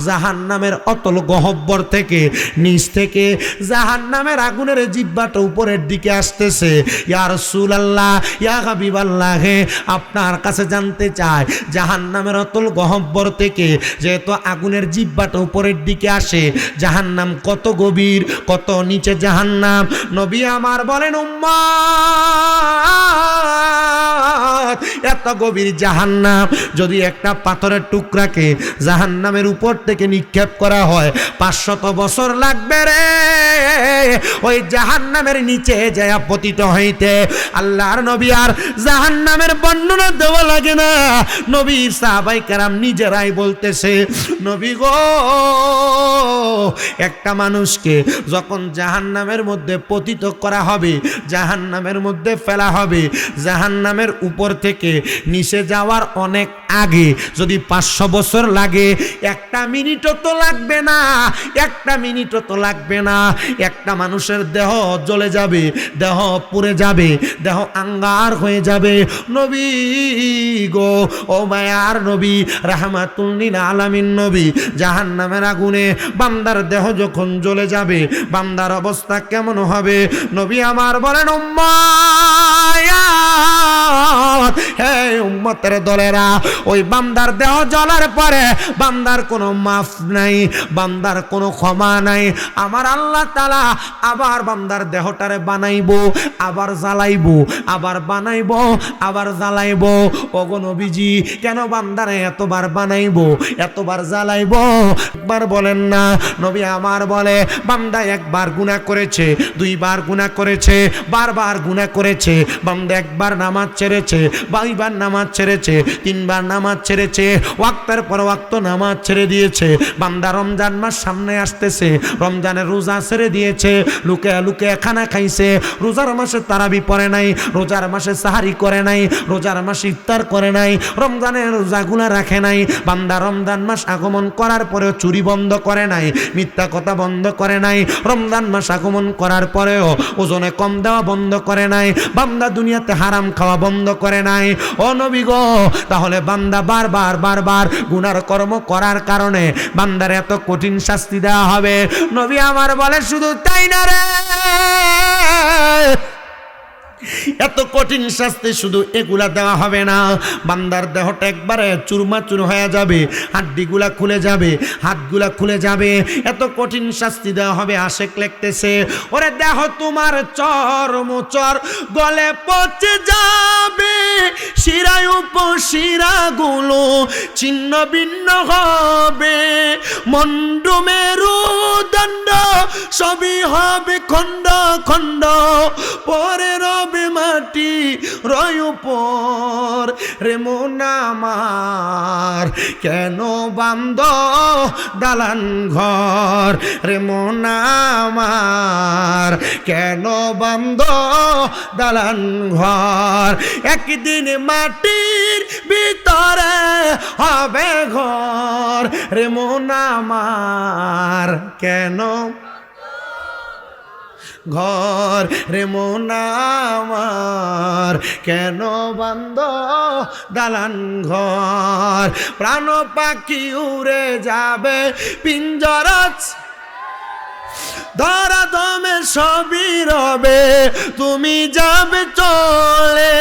জাহান্নামের অতল গহ্বর থেকে নিচ থেকে জাহান্নামের আগুনের জিহ্বাটা উপরের দিকে আসতেছে। ইয়া রাসূলুল্লাহ ইয়া হাবিবাল্লাহ হে আপনার কাছে জানতে চাই জাহান্নামের অতল গহ্বর থেকে যেহেতু আগুনের জিহ্বাটা উপরের দিকে আসে জাহান্নাম কত গভীর কত নিচে জাহান্নাম? নবী আমার বলেন উম্মত এত গভীর জাহান্নাম যদি একটা পাথরের টুকরাকে জাহান্নামের উপর থেকে নিক্ষেপ করা হয় 500 বছর লাগবে রে ওই জাহান্নামের নিচে যায় পতিত হইতে। আল্লাহর নবী আর জাহান্নামের বর্ণনা দেওয়া লাগে না, নবীর সাহাবায়ে কেরাম নিজেরাই বলতেছে নবী গো একটা মানুষকে যখন জাহান্নামের মধ্যে পতিত করা হবে জাহান্নামের মধ্যে ফেলা হবে জাহান্নামের উপর থেকে নিচে যাওয়ার অনেক আগে যদি 500 বছর লাগে একটা মিনিটও তো লাগবে না, একটা মিনিটও তো লাগবে না। একটা মানুষের দেহ জ্বলে যাবে, দেহ পুড়ে যাবে, দেহ আঙ্গার হয়ে যাবে। নবী গো ও মায়ার নবী রাহমাতুল লিল আলামিন নবী জাহান্নামের আগুনে বান্দার দেহ যখন জ্বলে যাবে বান্দার অবস্থা কেমন হবে? নবী আমার বলেন উম্মাত হে উম্মতের দলেরা ওই বান্দার দেহ জ্বলার পরে বান্দার কোনো মাফ নাই, বান্দার কোনো ক্ষমা নাই। আমার আল্লাহ তাআলা আবার বান্দার দেহটারে বানাইবো, আবার জ্বালাইবো, আবার বানাইবো, আবার জ্বালাইবো। ওগো নবীজি কেন বান্দারে এতবার বানাইবো এতবার জ্বালাইবো একবার বলেন না? নবী আমার বলে বান্দা একবার গুনাহ করেছে, দুইবার গুনাহ করেছে, বারবার গুনাহ করেছে, বান্দা একবার নামাজ ছেড়েছে, দুইবার নামাজ ছেড়েছে, তিনবার নামাজ ছেড়েছে, ওয়াক্তের পর ওয়াক্ত নামাজ ছেড়ে দিয়েছে। বান্দা রমজান মাস সামনে আসতেছে, রমজানের রোজা ছেড়ে দিয়েছে, লুকে লুকে খানা খাইছে, রোজার মাসে তারাবি পড়ে নাই, রোজার মাসে সাহারি করে নাই, রোজার মাসে ইফতার করে নাই, রমজানের রোজাগুলা রাখে নাই। বান্দা রমজান মাস আগমন করার পরেও চুরি বন্ধ করে নাই, মিথ্যা কথা বন্ধ করে নাই, রমজান মাস আগমন করার পরেও ওজনে কম দেওয়া বন্ধ করে নাই, বান্দা দুনিয়াতে হারাম খাওয়া বন্ধ করে নাই। ও নবী গো তাহলে বান্দা বারবার বারবার গুনার কর্ম করার কারণে বান্দার এত কঠিন শাস্তি দেওয়া হবে? নবী আমার বলে শুধু তাই না রে, এত কঠিন শাস্তি শুধু এগুলা দেওয়া হবে না, বান্দার দেহটা একবারে চুরমাচুর হয়ে যাবে, হাড্ডিগুলা খুলে যাবে, হাতগুলা খুলে যাবে, এত কঠিন শাস্তি দেওয়া হবে। আশেক লিখতেছে ওরে দেহ তোমার চর্মচর গলে পচে যাবে, শিরায় উপশিরাগুলো ছিন্ন ভিন্ন হবে, মন্ড মেরুদণ্ড সবই হবে খণ্ড খণ্ড, পরে রবে মাটি রয় উপর। রে মন আমার কেন বান্দ দালান ঘর, রে মন আমার কেন বান্দ দালান ঘর, একদিন মাটির ভিতরে হবে ঘর। রে মন আমার কেন ঘর রে মন আমার কেন বান্ধ দালান ঘর প্রাণ পাখি উড়ে যাবে পিঞ্জরা ধরা দমে সবই রবে তুমি যাবে চলে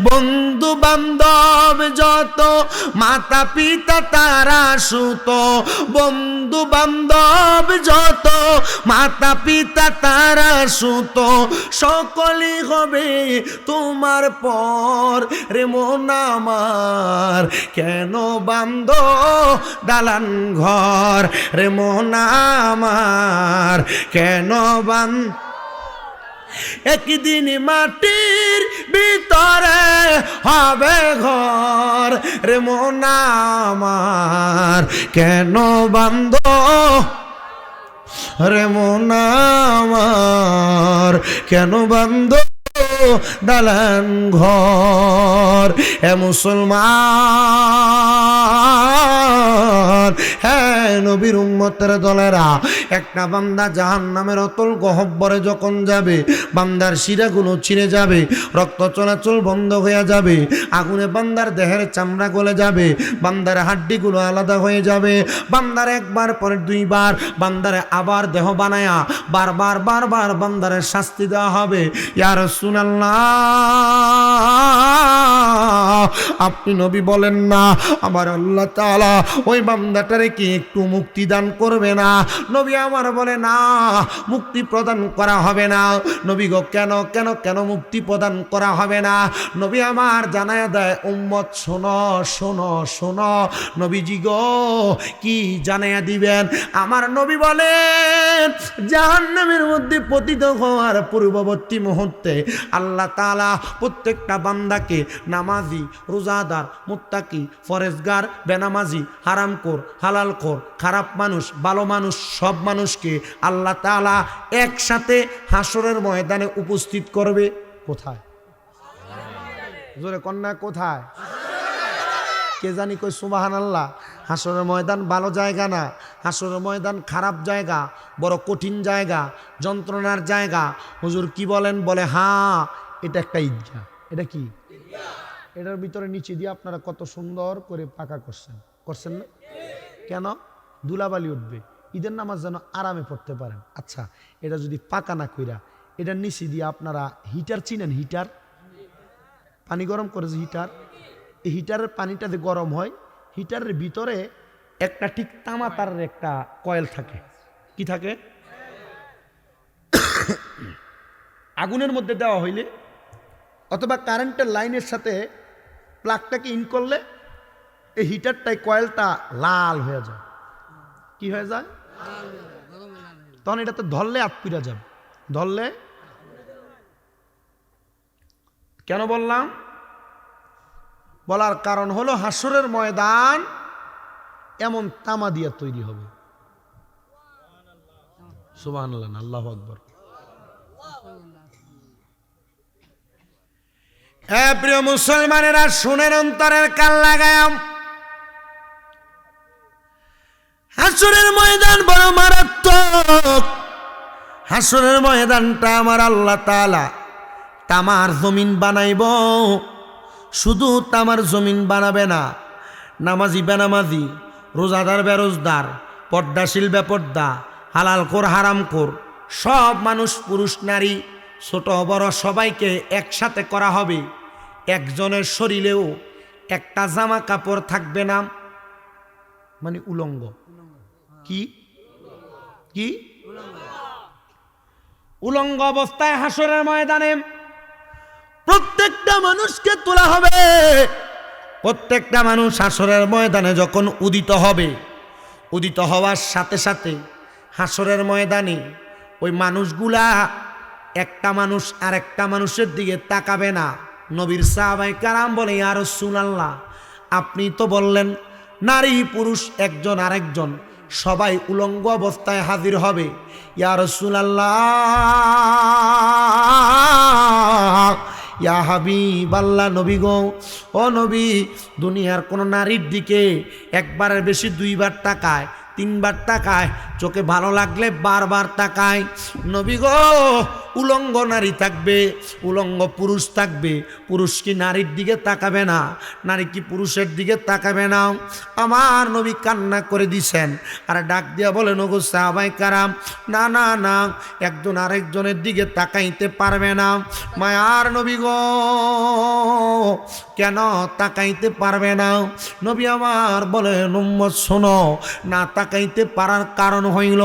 বন্ধু বান্ধব যত মাতা পিতা তারা সুত বন্ধু বান্ধব যত মাতা পিতা তারা সুত সকলই হবে তোমার পর রে মন আমার কেন বান্ধ দালান ঘর রে মন আমার কেন বান একদিন মাটির ভিতরে হবে ঘর রে মন আমার কেন বান্ধ রে মন আমার কেন বান্ধ দালান ঘর এ মুসলমান হ্যাঁ নবীর উম্মতের দলেরা একটা বান্দা জাহান্নামের অতল গহ্বরে যখন যাবে বান্দার শিরাগুলো ছিঁড়ে যাবে রক্ত চলাচল বন্ধ হয়ে যাবে আগুনে বান্দার দেহের চামড়া গলে যাবে বান্দার হাড্ডিগুলো আলাদা হয়ে যাবে বান্দার একবার পরে দুইবার বান্দারে আবার দেহ বানায়া বারবার বারবার বান্দারে শাস্তি দেওয়া হবে ইয়া রাসূলুল্লাহ আপনি নবী বলেন না আমার আল্লাহ তাআলা ওই বান্দাটারে কি একটু মুক্তি দান করবে না নবী আমার বলে না মুক্তি প্রদান করা হবে না নবী গো কেন কেন কেন মুক্তি প্রদান করা হবে না নবী আমার জানায়া দেয় উম্মত শোনো শোনো শোনো নবীজি গো কি জানায়া দিবেন আমার নবী বলেন জাহান্নামের মধ্যে পতিত হওয়ার পূর্ববর্তী মুহূর্তে আল্লাহ তাআলা প্রত্যেকটা বান্দাকে নামাজি রোজাদার মুত্তাকি ফরেজগার বেনামাজি হারামখোর হালালখোর খারাপ মানুষ ভালো মানুষ সব মানুষকে আল্লাহ তাআলা একসাথে হাসরের ময়দানে উপস্থিত করবে কোথায় জোরে কন্যা কোথায় কে জানি কই সুবহানাল্লাহ হাসরের ময়দান ভালো জায়গা না হাসরের ময়দান খারাপ জায়গা বড় কঠিন জায়গা যন্ত্রণার জায়গা হুজুর কি বলেন বলে হ্যাঁ এটা একটা ঈদগাহ এটা কি এটার ভিতরে নিচে দিয়ে আপনারা কত সুন্দর করে পাকা করছেন করছেন না কেন ধুলাবালি উঠবে ঈদের নামাজ যেন আরামে পড়তে পারেন আচ্ছা এটা যদি পাকা না কইরা এটার নিচে দিয়ে আপনারা হিটার চিনেন হিটার পানি গরম করেছে হিটার এই হিটারের পানিটা যে গরম হয় হিটারের ভিতরে একটা ঠিক তামা তারের একটা কয়েল থাকে কি থাকে আগুনের মধ্যে দেওয়া হইলে অথবা কারেন্টের লাইনের সাথে প্লাগটাকে ইন করলে এই হিটারটাই কয়েলটা লাল হয়ে যায় কি হয়ে যায় তখন এটাতে ধরলে আটপিরা যাবে ধরলে কেন বললাম বলার কারণ হলো হাসরের ময়দান এমন তামা দিয়ে তৈরি হবে সুবহানাল্লাহ আল্লাহু আকবার হে প্রিয় মুসলমানেরা শুনেন অন্তরের কান লাগায়াম হাসরের ময়দান বড় মারাত্মক হাসরের ময়দানটা আমার আল্লাহ তাআলা তামার জমিন বানাইব শুধু তামার জমিন বানাবে না নামাজি বেনামাজি রোজাদার বেরোজদার পর্দাশীল বেপর্দা হালালখোর হারামখোর সব মানুষ পুরুষ নারী ছোট বড় সবাইকে একসাথে করা হবে একজনের শরীরেও একটা জামা কাপড় থাকবে না মানে উলঙ্গ কি কি উলঙ্গ অবস্থায় হাসরের ময়দানে প্রত্যেকটা মানুষকে তোলা হবে প্রত্যেকটা মানুষ হাসরের ময়দানে যখন উদিত হবে উদিত হওয়ার সাথে সাথে হাসরের ময়দানে ওই মানুষগুলা একটা মানুষ আর একটা মানুষের দিকে তাকাবে না নবীর সাহাবায়ে কেরাম বলে ইয়া রাসূলুল্লাহ আপনি তো বললেন নারী পুরুষ একজন আরেকজন সবাই উলঙ্গ অবস্থায় হাজির হবে ইয়া রাসূলুল্লাহ ইয়া হাবিবাল্লাহ নবী গো ও নবী দুনিয়ার কোন নারীর দিকে একবারের বেশি দুইবার তাকায় তিনবার তাকায়, চোখে ভালো লাগলে বারবার তাকায়। নবী গো, উলঙ্গ নারী থাকবে, উলঙ্গ পুরুষ থাকবে, পুরুষ কি নারীর দিকে তাকাবে না, নারী কি পুরুষের দিকে তাকাবে না? আমার নবী কান্না করে দিছেন, আর ডাক দিয়া বলেন, ওগো সাহাবায়ে কারাম, না না না, একজন আরেকজনের দিকে তাকাইতে পারবে না। মায়ার নবী গো, কেন তাকাইতে পারবে না? নবী আমার বলেন, উম্মত শোনো, না তাকাইতে পারার কারণ হইল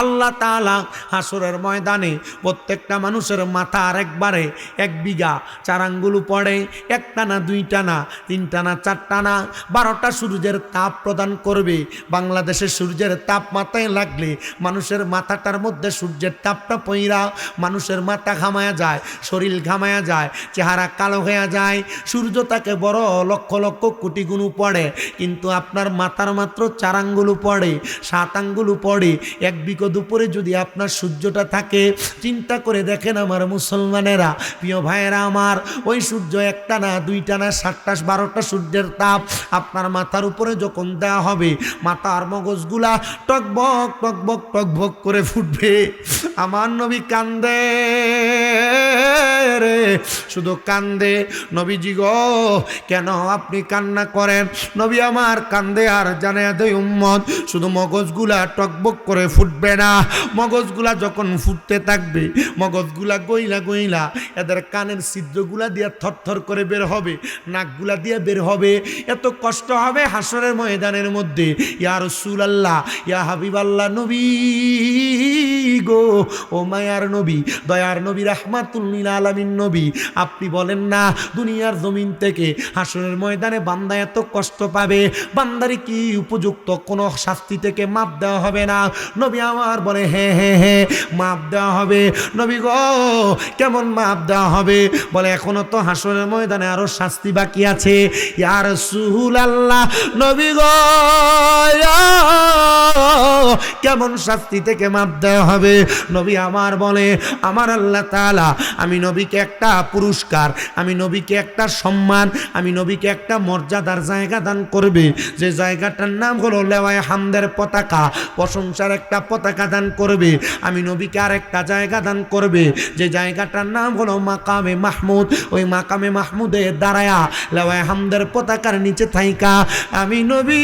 আল্লাহ তাআলা হাসরের ময়দানে প্রত্যেকটা মানুষের মাথা আরেকবারে 1 বিঘা 4 আঙ্গুল পড়ে, 1 টানা 2 টানা 3 টানা 4 টানা 12টা সূর্যের তাপ প্রদান করবে। বাংলাদেশের সূর্যের তাপ মাথায় লাগলে মানুষের মাথাটার মধ্যে সূর্যের তাপটা পইরা মানুষের মাথা ঘামায়া যায়, শরীর ঘামায়া যায়, চেহারা কালো হয়ে যায়। সূর্য তাকে বড় লক্ষ লক্ষ কোটি গুণ পড়ে, কিন্তু আপনার মাথার মাত্র 4 আঙ্গুল পড়ে, 7 আঙ্গুল পড়ে। 1 বিঘা দুপুরে যদি আপনার সূর্যটা থাকে, চিন্তা করে দেখেন আমার মুসলমানেরা, প্রিয় ভাইয়েরা আমার, ওই সূর্য 1 টানা 2 টানা 7টা 12টা সূর্যের তাপ আপনার মাথার উপরে যখন দেওয়া হবে, মাথার মগজগুলা টকবক টকবক টকবক করে ফুটবে। আমার নবী কান্দে রে, শুধু কান্দে। নবীজি গো, কেন আপনি কান্না করেন? নবী আমার কান্দে আর জানে দেয় উম্মত, শুধু মগজগুলা টকবক করে ফুটবে না, মগজগুলা যখন ফুটতে থাকবে, মগজগুলা গইলা গইলা এদের কানের ছিদ্রগুলা দিয়ে থরথর করে বের হবে, নাকগুলা দিয়ে বের হবে। এত কষ্ট হবে হাসরের ময়দানের মধ্যে। ইয়া রাসূলুল্লাহ, ইয়া হাবিবাল্লাহ, নবী গো, ও মায়ার নবী, দয়ার নবী, রাহমাতুল লিল আলামিন নবী, আপনি বলেন না দুনিয়ার জমিন থেকে হাসরের ময়দানে বান্দা এত কষ্ট পাবে, বান্দারে কি উপযুক্ত কোনো শাস্তি থেকে মাপ দেওয়া হবে না? নবী আমার বলে, হ্যাঁ হ্যাঁ হ্যাঁ, মাপ দেওয়া হবে। নবী গো, কেমন মাপ দেওয়া হবে? বলে, এখনো তো হাসরের ময়দানে আরো শাস্তি বাকি আছে। ইয়া রাসূলুল্লাহ, নবী গো, কেমন শাস্তি থেকে মাপ দেওয়া হবে? নবী আমার বলে, আমার আল্লাহ তাআলা আমি নবীকে একটা পুরস্কার, আমি নবীকে একটা সম্মান, আমি নবীকে একটা মর্যাদার জায়গা দান করবে, যে জায়গাটার নাম হলো লেওয়ায়ে হামদের পতাকা, প্রশংসার একটা পতাকা দান করবে। আমি নবীকে আর একটা জায়গা দান করবে, যে জায়গাটার নাম হলো মাকামে মাহমুদ। ওই মাকামে মাহমুদে দাঁড়ায়া লেওয়ায়ে হামদের পতাকার নিচে থাইকা আমি নবী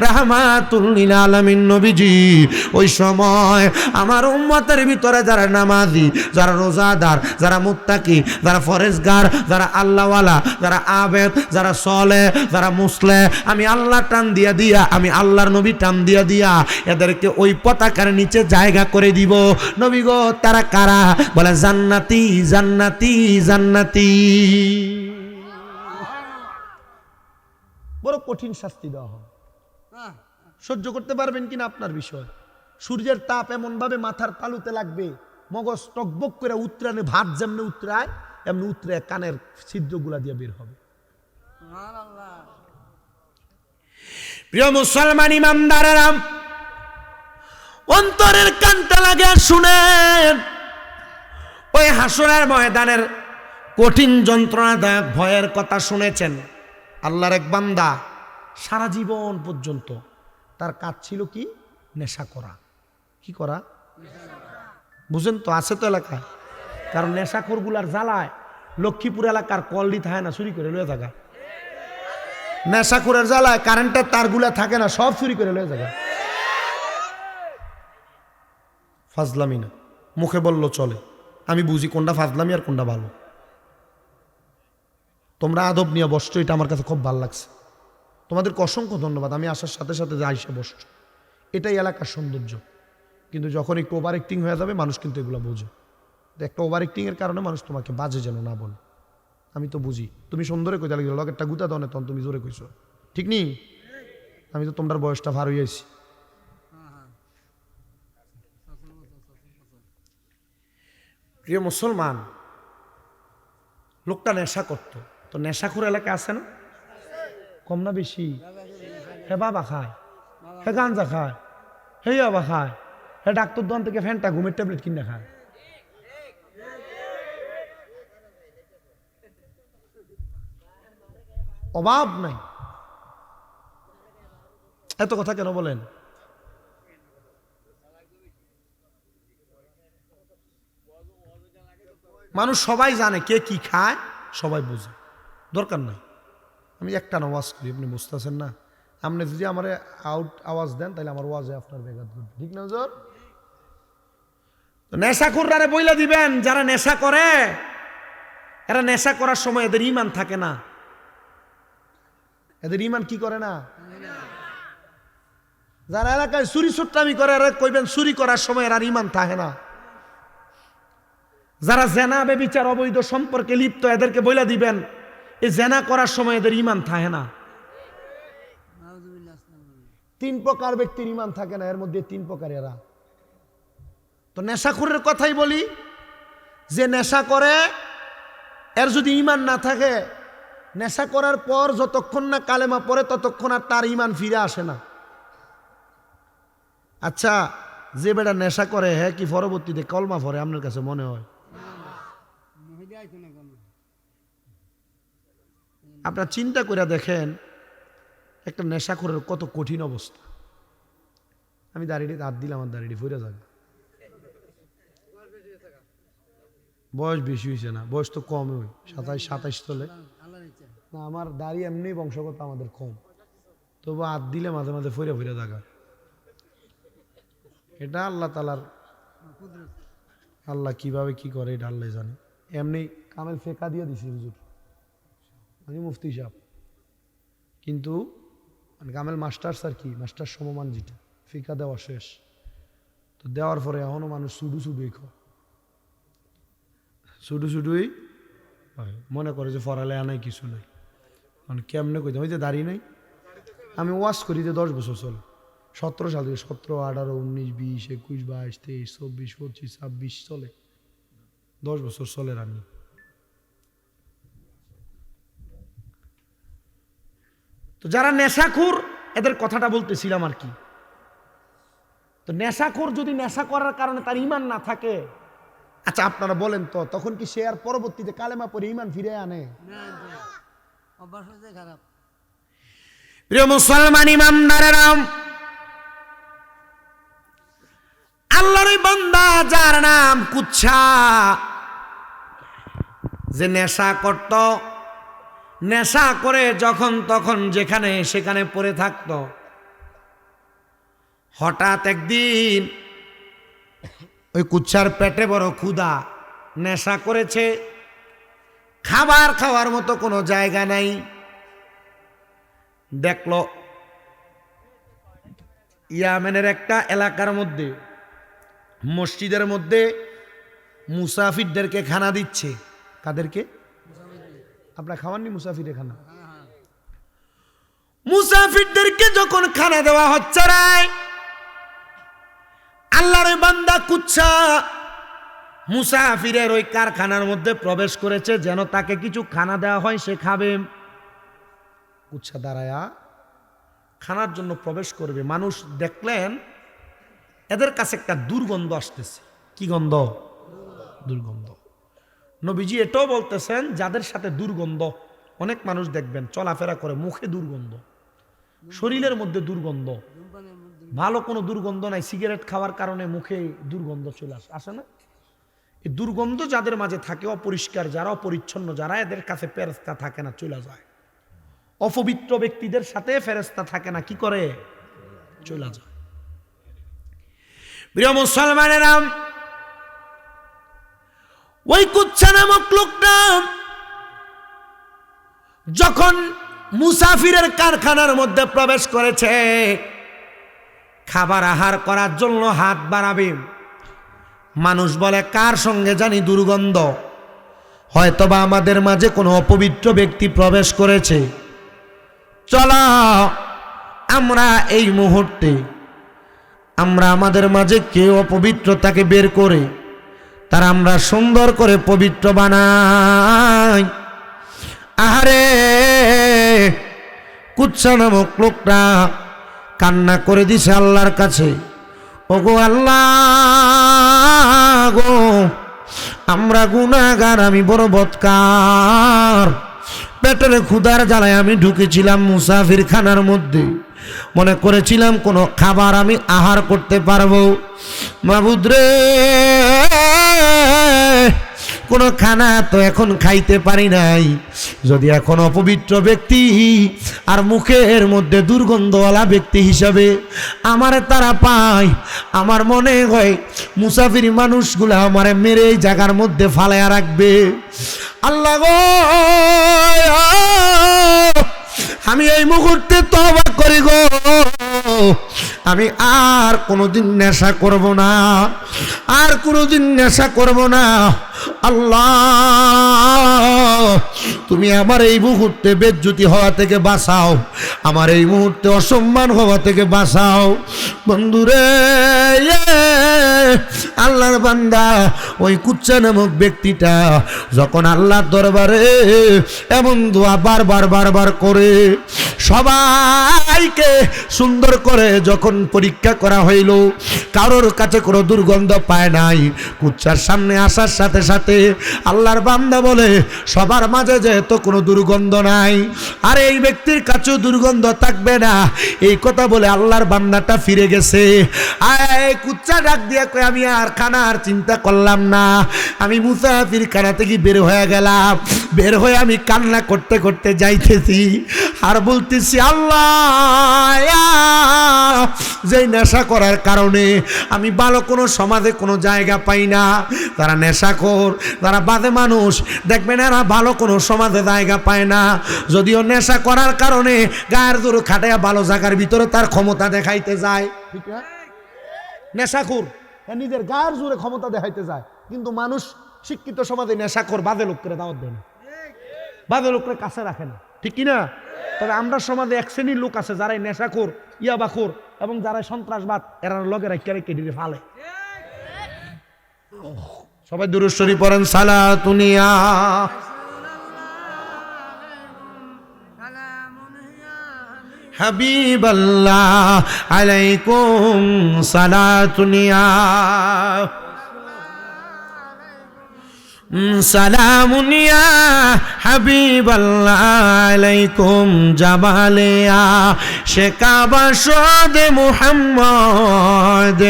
রাহমাতুল লিল আলামিন নবীজি ওই সময় আমার উম্মতের ভিতরে যারা নামাজি, যারা রোজাদার, যারা মুত্তাকি, যারা ফরেজগার, যারা আল্লাহওয়ালা, যারা আবেদ, যারা সলে, যারা মুসলে, আমি আল্লাহ টান দিয়া দিয়া, আমি আল্লাহর নবী টান দিয়া দিয়া এদেরকে ওই পতাকার নিচে জায়গা করে দিব। নবী গো, তারা কারা? বলে, জান্নাতি জান্নাতি জান্নাতি। বড় কঠিন শাস্তি দেওয়া হয়, সহ্য করতে পারবেন কিনা আপনার বিষয়। সূর্যের তাপ এমন ভাবে মাথার তালুতে লাগবে, মগজ টকবক করে উত্তরানে, ভাত যেমনি উত্তরায় এমনি উত্তরে কানের ছিদ্রগুলা দিয়ে বের হবে। প্রিয় মুসলমান ইমানদারেরা, অন্তরের কানটা লাগে শুনেন, ওই হাসরের ময়দানের কঠিন যন্ত্রণাদায়ক ভয়ের কথা শুনেছেন। আল্লাহর এক বান্দা সারা জীবন পর্যন্ত তার কাজ ছিল কি? নেশা করা। কি করা? বুঝেন তো, আছে তো এলাকায়। কারণ নেশাখোরগুলার জ্বালায় লক্ষ্মীপুর এলাকার কলডি থাকে না, চুরি করে লয়ে থাকা। নেশাখোরের জ্বালায় কারেন্টের তারগুলা থাকে না, সব চুরি করে লয়ে থাকা। ফাজলামি না, মুখে বললো চলে, আমি বুঝি কোনটা ফাজলামি আর কোনটা ভালো। তোমরা আদব নিয়ে বসছো, এটা আমার কাছে খুব ভালো লাগছে। তোমাদেরকে অসংখ্য ধন্যবাদ। আমি আসার সাথে সাথে যে আইসা বসছো, এটাই এলাকার সৌন্দর্য। কিন্তু যখন একটু ওভার অ্যাক্টিং হয়ে যাবে, মানুষ কিন্তু এগুলো বোঝে। একটা ওভার অ্যাক্টিংয়ের কারণে মানুষ তোমাকে বাজে যেন না বলে। আমি তো বুঝি, তুমি সুন্দরে কইতে লাগলো, লগেরটা গুতা দনে, তখন তুমি জোরে কইছো, ঠিক নেই? আমি তো তোমার বয়সটা ভার হইয়াছি। প্রিয় মুসলমান, লোকটা নেশা করতো, তো নেশাখোর এলাকা আছে না? কম না বেশি? হে বাবা খায়, হে গাঞ্জা খায়, হে বাবা খায়, হে ডাক্তার দোকান থেকে ফ্যানটা ঘুমের ট্যাবলেট কিনে খায়। অভাব নাই। এত কথা কেন বলেন? মানুষ সবাই জানে কে কি খায়, সবাই বুঝে, দরকার নাই আমি একটা আওয়াজ করি, আপনি বুঝতেছেন না? আপনি যদি আমার আওয়াজ দেন তাহলে আমার ওয়াজে আপনার বেগাত করবে, ঠিক না হুজুর? নেশাখোররা বইলা দিবেন, যারা নেশা করে এরা নেশা করার সময় এদের ঈমান থাকে না। এদের ঈমান কি করে না? যারা এলাকায় চুরি চুট্টামি করে এরা কইবেন চুরি করার সময় এরা ঈমান থাকে না। যারা জেনা বেবিচার অবৈধ সম্পর্কে লিপ্ত এদেরকে বইলা দিবেন এই জেনা করার সময় এদের ঈমান থাকে না। 3 প্রকার ব্যক্তির ঈমান থাকে না, এর মধ্যে 3 প্রকার এরা। তো নেশাখোরের কথাই বলি, যে নেশা করে এর যদি ঈমান না থাকে, নেশা করার পর যতক্ষণ না কালেমা পড়ে ততক্ষণ আর তার ঈমান ফিরে আসে না। আচ্ছা, যে বেটা নেশা করে হ্যাঁ কি পরবর্তীতে কলমা পড়ে আপনার কাছে মনে হয়? আপনার চিন্তা করে দেখেন একটা নেশাখোরের কত কঠিন অবস্থা। আমি দাঁড়িয়ে হাত দিলাম, আমার দাঁড়িয়ে ফিরে যাবে। বয়স বেশি হয়েছে না, বয়স তো কম, ওই 27 চলে না। আমার দাড়ি এমনি বংশগত আমাদের কম, তবু হাত দিলে মাঝে মাঝে ফিরে ফিরে থাকা। এটা আল্লাহ তালার, আল্লাহ কিভাবে কি করে এটা আল্লাহ জানে। এমনি কামেল ফেকা দিয়ে দিছি হুজুর, আমি মুফতি সাহেব, কিন্তু কামেল মাস্টার্স আর কি, মাস্টার সমমান যেটা ফিকা দেওয়া শেষ। তো দেওয়ার পরে এখনো মানুষ শুধু শুধুই খায়, শুধু শুধুই মনে করে যে ফরালে আনাই কিছু নাই। মানে কেমনে কইতে ওই যে দাঁড়িয়ে নাই, আমি ওয়াশ করি যে 10 বছর চলে, 17 সাল থেকে 17, 18, 19, 20, 21, 22, 23, 24, 25, 26 চলে, 10 বছর চলে রানি। তো যারা নেশাখোর এদের কথাটা বলতেছিলাম আর কি। তো নেশাখোর যদি নেশা করার কারণে তার ঈমান না থাকে, আচ্ছা আপনারা বলেন তো তখন কি সে আর পরবর্তীতে কালেমা পড়ে ঈমান ফিরে আনে? প্রিয় মুসলমান ইমানদারেরা, আল্লাহর বান্দা যার নাম কুচ্ছা, যে নেশা করত, নেশা করে যখন তখন যেখানে সেখানে পড়ে থাকত, হঠাৎ একদিন ওই কুচ্ছার পেটে বড় ক্ষুধা, নেশা করেছে, খাবার খাওয়ার মতো কোনো জায়গা নাই। দেখলো ইয়ামেনের একটা এলাকার মধ্যে মসজিদের মধ্যে মুসাফিরদেরকে খানা দিচ্ছে। কাদেরকে? আপনারা খাওয়াননি মুসাফিরে খানা? মুসাফিরদেরকে যখন খানা দেওয়া হচ্ছে রে, আল্লাহর বান্দা কুচ্ছা মুসাফিরের ওই কারখানার মধ্যে প্রবেশ করেছে যেন তাকে কিছু খানা দেওয়া হয়, সে খাবে। কুচ্ছা দাঁড়ায়া খানার জন্য প্রবেশ করবে, মানুষ দেখলেন এদের কাছে একটা দুর্গন্ধ আসতেছে। কি গন্ধ? দুর্গন্ধ। নবীজি এটাও বলতেছেন যাদের সাথে দুর্গন্ধ, অনেক মানুষ দেখবেন চলাফেরা করে মুখে দুর্গন্ধ, শরীরের মধ্যে দুর্গন্ধ, ভালো কোনো দুর্গন্ধ নাই, সিগারেট খাওয়ার কারণে মুখে দুর্গন্ধ চলে আসে না? এই দুর্গন্ধ যাদের মাঝে থাকে, অপরিষ্কার যারা, অপরিচ্ছন্ন যারা, এদের কাছে ফেরেশতা থাকে না, চলে যায়। অপবিত্র ব্যক্তিদের সাথে ফেরেশতা থাকে না, কি করে? চলে যায়। প্রিয় মুসলমানেরা, ওই কুচ্ছা নামক লোকটা যখন মুসাফিরের কারখানার মধ্যে প্রবেশ করেছে, খাবার আহার করার জন্য হাত বাড়াবে, মানুষ বলে কার সঙ্গে জানি দুর্গন্ধ, হয়তোবা আমাদের মাঝে কোনো অপবিত্র ব্যক্তি প্রবেশ করেছে, চলো আমরা এই মুহূর্তে আমরা আমাদের মাঝে কেউ অপবিত্রতাকে বের করে তার আমরা সুন্দর করে পবিত্র বানাই। আহারে, কুচ্ছা নামক লোকটা কান্না করে দিছে আল্লাহর কাছে, ওগো আল্লাহ গো, আমরা গুনাহগার, আমি বড় বদকার, পেটের ক্ষুধার জ্বালায় আমি ঢুকেছিলাম মুসাফির খানার মধ্যে, মনে করেছিলাম কোনো খাবার আমি আহার করতে পারবো। মাবুদ রে, কোনো খানা তো এখন খাইতে পারি নাই, যদি এখন অপবিত্র ব্যক্তি আর মুখের মধ্যে দুর্গন্ধওয়ালা ব্যক্তি হিসাবে আমারে তারা পায়, আমার মনে হয় মুসাফির মানুষগুলা আমারে মেরে এই জায়গার মধ্যে ফালাইয়া রাখবে। আল্লাহ গো, আমি এই মুহূর্তে তওবা করি গো, আমি আর কোনোদিন নেশা করব না, আর কোনোদিন নেশা করব না। আল্লাহ, তুমি আমার এই মুহূর্তে বেজ্জতি হওয়া থেকে বাঁচাও, আমার এই মুহূর্তে অসম্মান হওয়া থেকে বাঁচাও। বন্ধুরে, আল্লাহর বান্দা ওই কুচ্চা নামক ব্যক্তিটা যখন আল্লাহর দরবারে এমন দোয়া বারবার করে সবাইকে সুন্দর করে যখন পরীক্ষা করা হইল, কারোর কাছে কোনো দুর্গন্ধ পায় নাই, কুচ্চার সামনে আসার সাথে সাথে আল্লাহর বান্দা বলে সবার মাঝে যেহেতু কোনো দুর্গন্ধ নাই, আর এই ব্যক্তির কাছেও দুর্গন্ধ থাকবে না, এই কথা বলে আল্লাহর বান্দাটা ফিরে গেছে। আয় কুচ্চা ডাক দিয়ে কই, আমি আর খানার চিন্তা করলাম না, আমি মুসাফির খানা থেকে বের হয়ে গেলাম, বের হয়ে আমি কান্না করতে করতে যাইতেছি আর বলতেছি, আল্লাহ, যে নেশা করার কারণে আমি ভালো কোনো সমাজে কোনো জায়গা পাই না, তারা নেশাখোর, তারা বাদে মানুষ, দেখবেন এরা ভালো কোনো সমাজে জায়গা পায় না, যদিও নেশা করার কারণে গায়ের জোর খাটাইয়া ভালো জায়গার ভিতরে তার ক্ষমতা দেখাইতে যায়। ঠিক না? নেশাখোর নিজের গায়ের জোরে ক্ষমতা দেখাইতে যায়, কিন্তু মানুষ শিক্ষিত সমাজে নেশাখোর বাদে লোককে দাওয়াত দেয় না, বাদে লোককে কাছে রাখে না, ঠিক কিনা? তবে আমরা সমাজে এক শ্রেণীর লোক আছে যারা নেশাখোর, ইয়াবাখোর এবং যারা সন্ত্রাসবাদ, এরা লগেরা কেড়ে কেটে ফালে। সবাই দুরূদ শরীফ পড়েন, সালাতুনিয়া হাবিবাল্লাহ আলাইকুম সালাতুনিয়া সালামুনিয়া হাবিবাল্লাহ আলাইকুম জামালিয়া শেকাবা শোদে মুহাম্মদ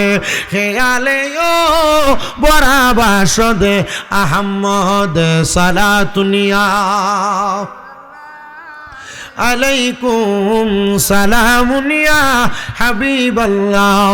খেয়ালেও বরাবা শোদে আহম্মদ সালাতুনিয়া আলাইকুম সালামুনিয়া হাবিবাল্লাহ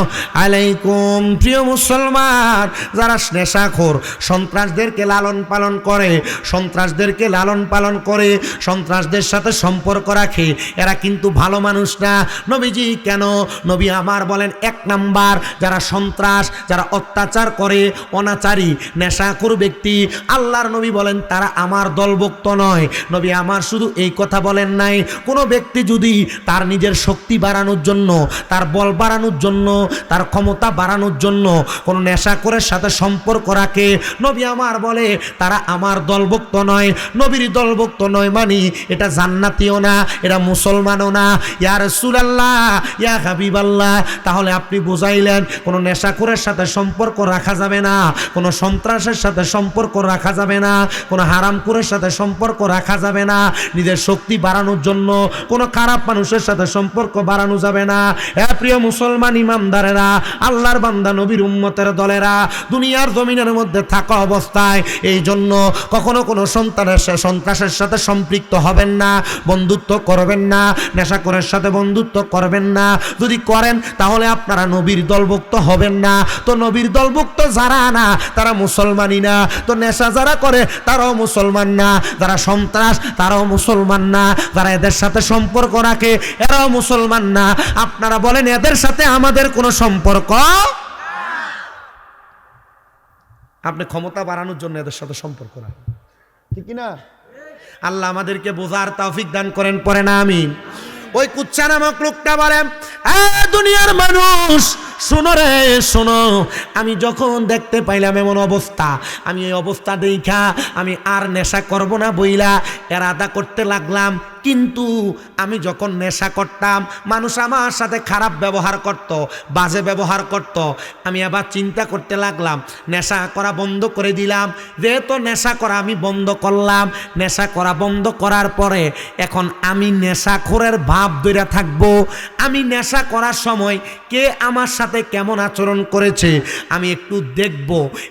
আলাইকুম। প্রিয় মুসলমান, যারা নেশাখোর, সন্ত্রাসদেরকে লালন পালন করে, সন্ত্রাসদেরকে লালন পালন করে, সন্ত্রাসদের সাথে সম্পর্ক রাখে, এরা কিন্তু ভালো মানুষ না। নবীজি কেন? নবী আমার বলেন, এক নাম্বার যারা সন্ত্রাস, যারা অত্যাচার করে, অনাচারী, নেশাখোর ব্যক্তি, আল্লাহর নবী বলেন তারা আমার দলভুক্ত নয়। নবী আমার শুধু এই কথা বলেন নাই, কোনো ব্যক্তি যদি তার নিজের শক্তি বাড়ানোর জন্য, তার বল বাড়ানোর জন্য, তার ক্ষমতা বাড়ানোর জন্য কোনো নেশাখোরের সাথে সম্পর্ক রাখে, নবী আমার বলে তারা আমার দলভুক্ত নয়। নবীর দলভুক্ত নয় মানি এটা জান্নাতীও না, এটা মুসলমানও না। ইয়া রাসূলুল্লাহ, ইয়া হাবিবাল্লাহ, তাহলে আপনি বুঝাইলেন কোনো নেশাখোরের সাথে সম্পর্ক রাখা যাবে না, কোনো সন্ত্রাসের সাথে সম্পর্ক রাখা যাবে না, কোনো হারামখোরের সাথে সম্পর্ক রাখা যাবে না, নিজের শক্তি বাড়ানোর জন্য কোনো খারাপ মানুষের সাথে সম্পর্ক বাড়ানো যাবে না। হে প্রিয় মুসলমান ইমানদারেরা, আল্লাহর বান্দা, নবীর উম্মতের দলেরা, দুনিয়ার জমিনের মধ্যে থাকা অবস্থায় এই জন্য কখনো কোনো সন্ত্রাসের সাথে সম্পৃক্ত হবেন না, বন্ধুত্ব করবেন না, নেশাখোরের সাথে বন্ধুত্ব করবেন না। যদি করেন তাহলে আপনারা নবীর দলভুক্ত হবেন না। তো নবীর দলভুক্ত যারা না তারা মুসলমানই না, তো নেশা যারা করে তারাও মুসলমান না, যারা সন্ত্রাস তারাও মুসলমান না, যারা এদের সাথে সম্পর্ক রাখে এরাও মুসলমান না। আপনারা বলেন এদের সাথে আমাদের কোনো সম্পর্ক? আপনি ক্ষমতা বাড়ানোর জন্য এদের সাথে সম্পর্ক রাখেন, ঠিক না? আল্লাহ আমাদেরকে বোঝার তৌফিক দান করেন, পড়ে না আমিন। ওই কুচ্চা নামক লোকটা বলেন, দুনিয়ার মানুষ শোনো রে শোনো, আমি যখন দেখতে পাইলাম এমন অবস্থা, আমি এই অবস্থা দেখা আমি আর নেশা করব না বইলা এরাদা করতে লাগলাম। কিন্তু আমি যখন নেশা করতাম মানুষ আমার সাথে খারাপ ব্যবহার করত, বাজে ব্যবহার করত। আমি আবার চিন্তা করতে লাগলাম, নেশা করা বন্ধ করে দিলাম। যেহেতু নেশা করা আমি বন্ধ করলাম, নেশা করা বন্ধ করার পরে এখন আমি নেশাখোরের ভাব ধরে থাকবো। আমি নেশা করার সময় কে আমার সাথে কেমন আচরণ করেছে আমি একটু দেখব।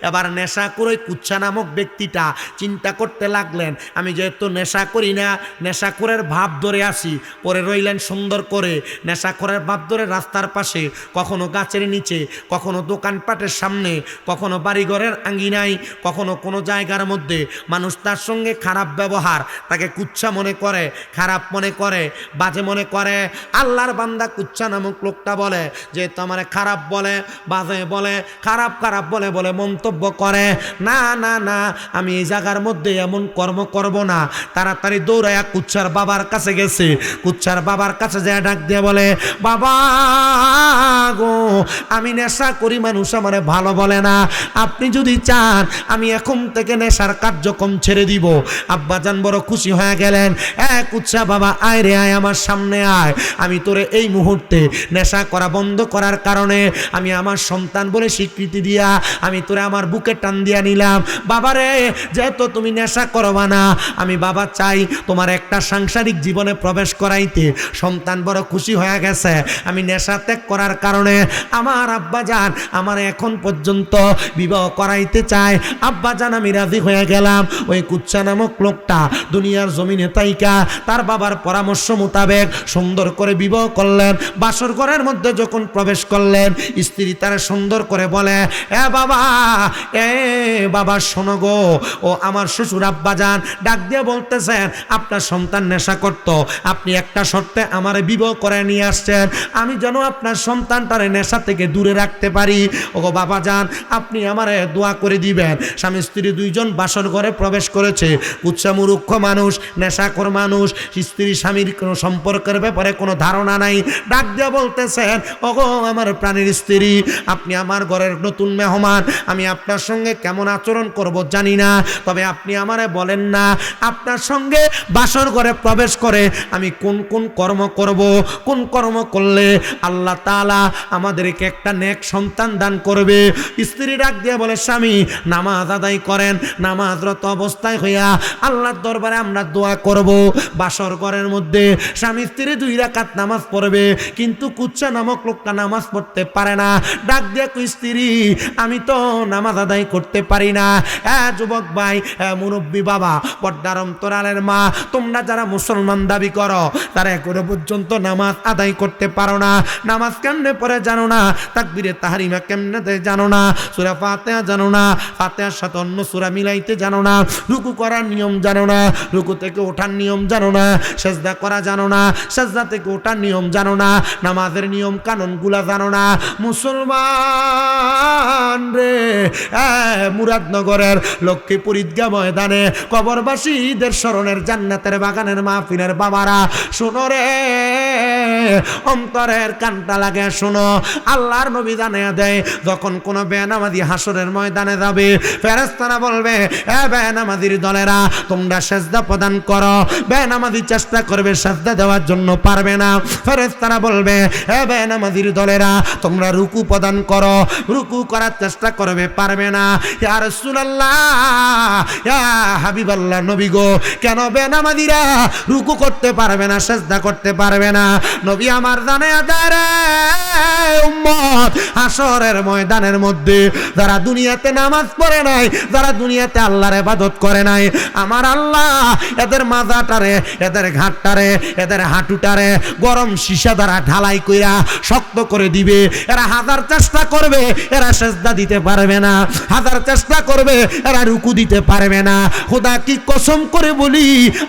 এবার নেশা করে কুচ্ছা নামক ব্যক্তিটা চিন্তা করতে লাগলেন, আমি যেহেতু নেশা করি না, নেশাখোরের ভাব ধরে আসি। পরে রইলেন সুন্দর করে নেশাখোরের ভাব ধরে রাস্তার পাশে, কখনো গাছের নিচে, কখনো দোকানপাটের সামনে, কখনো বাড়িঘরের আঙ্গিনায়, কখনো কোনো জায়গার মধ্যে মানুষ তার সঙ্গে খারাপ ব্যবহার, তাকে কুচ্ছা মনে করে, খারাপ মনে করে, বাজে মনে করে। আল্লাহর বান্দা কুচ্ছা নামক লোকটা বলে যে তোমার খারাপ বলে, বাজে বলে, খারাপ খারাপ বলে বলে মন্তব্য করে, না না না আমি এই জায়গার মধ্যে এমন কর্ম করব না। তাড়াতাড়ি দৌড়াইয়া কুচ্ছার বাবার কাছে গেছে। কুচ্ছার বাবার কাছে যায় ডাক দিয়ে বলে, বাবা গো আমি নেশা করি, মানুষ আমারে ভালো বলে না, আপনি যদি চান আমি এখন থেকে নেশার কার্যক্রম ছেড়ে দিব। আব্বাজান বড় খুশি হয়ে গেলেন, কুচ্ছা বাবা আয় রে আয়, আমার সামনে আয়, আমি তোরে এই মুহূর্তে নেশা করা বন্ধ করার কারণে আমি আমার সন্তান বলে স্বীকৃতি দিয়া আমি তোরে আমার বুকে টান দিয়া নিলাম। বাবারে যেহেতু তুমি নেশা করবা না, আমি বাবা চাই তোমার একটা সাংসারিক জীবনে প্রবেশ করাইতে। সন্তান বড় খুশি হয়ে গেছে। আমি নেশা ত্যাগ করার কারণে আমার আব্বাজান আমার এখন পর্যন্ত বিবাহ করাইতে চায়। আব্বাজান আমি রাজি হয়ে গেলাম। ওই কুচ্ছা নামক লোকটা দুনিয়ার জমিনে তাইকা তার বাবার পরামর্শ মোতাবেক সুন্দর করে বিবাহ করলেন। বাসর ঘরের মধ্যে যখন প্রবেশ করলেন, স্ত্রী তারা সুন্দর করে বলে, বাবা শোনো গো, ও আমার শ্বশুর আব্বাজান ডাক দিয়ে বলতেছেন আপনার সন্তান নেশা করত, আপনি একটা শর্তে আমার বিবাহ করে নিয়ে আসছেন, আমি যেন আপনার সন্তানটারে নেশা থেকে দূরে রাখতে পারি। ও গো বাবাজান আপনি আমারে দোয়া করে দিবেন। স্বামী স্ত্রী দুইজন বাসর ঘরে প্রবেশ করেছে। কুচ্ছা মূর্খ মানুষ, নেশাখোর মানুষ, স্ত্রী স্বামীর কোনো সম্পর্কের ব্যাপারে কোনো ধারণা নাই। ডাক দিয়ে বলতেছেন, ওগো আমার প্রাণের স্ত্রী, আপনি আমার ঘরের নতুন মেহমান, আমি আপনার সঙ্গে কেমন আচরণ করব জানি না, তবে আপনি আমারে বলেন না আপনার সঙ্গে বাসর ঘরে প্রবেশ করে আমি কোন কোন কর্ম করব, কোন কর্ম করলে আল্লাহ তাআলা আমাদেরকে একটা নেক সন্তান দান করবে। স্ত্রী ডাক দিয়ে বলে, স্বামী নামাজ আদায় করেন, নামাজরত অবস্থায় হইয়া আল্লাহর দরবারে আমরা দোয়া করব। বাসর ঘরের মধ্যে স্বামী স্ত্রী 2 রাকাত নামাজ পড়বে, কিন্তু কুচ্ছা নামক লোকটা নামাজ পড়তে পারে না। ডাক দিয়ে কই, স্ত্রী আমি তো নামাজ আদায় করতে পারি না। যুবক ভাই, মুরব্বী বাবা, পর্দার অন্তরালের মা, তোমরা যারা মুসলমান দাবি করো তারা এখনো পর্যন্ত নামাজ আদায় করতে পারো না। নামাজ কেমনে পড়ে জানো না, তাকবীরে তাহরিমা কেমনে দেয় জানো না, সূরা ফাতিহা জানো না, ফাতিহার সাথে অন্য সূরা মিলাইতে জানো না, রুকু করার নিয়ম জানো না, রুকু থেকে ওঠার নিয়ম জানো না, সেজদা করা জানো না, সেজদা থেকে ওঠার নিয়ম জানো না, নামাজের নিয়ম কানুনগুলা জানো না। মুসলমান রে, মুরাদনগরের লক্ষ্মীপুর ঈদগাহ ময়দানে কবরবাসীদের স্মরণের জান্নাতের বাগানের মাহফিলের বাবারা শোনো রে, অন্তরের কানটা লাগে শোনো। আল্লাহর নবী জানিয়ে দেয়, যখন কোনো বেনামাজি হাসরের ময়দানে যাবে, ফেরেশতারা বলবে, বেনামাজির দলেরা তোমরা সেজদা প্রদান করো। বেনামাজি চেষ্টা করবে সেজদা দেওয়ার জন্য, পারবে না। ফেরেশতারা বলবে, বেনামাজির দলেরা তোমরা রুকু প্রদান করো, রুকু করার চেষ্টা করবে, পারবে না। ইয়া রাসূলুল্লাহ, ইয়া হাবিবাল্লাহ নবী গো, কেন বেনামাজিরা রুকু করতে পারবে না, সেজদা করতে পারবে না? নবী আমার জানিয়ে দেয় রে উম্মত, হাসরের ময়দানের মধ্যে যারা দুনিয়াতে নামাজ পড়ে নাই, যারা দুনিয়াতে আল্লাহর ইবাদত করে নাই, আমার আল্লাহ এদের মাজাটারে, এদের ঘাটটারে, এদের হাঁটুটারে গরম সীসা দ্বারা ঢালাই কইরা শক্ত করে দিবে। এরা হাজার চেষ্টা করবে, এরা সেজদা দিতে পারবে না, হাজার চেষ্টা করবে, এরা রুকু দিতে পারবে না। খোদা কি কসম করে বলি,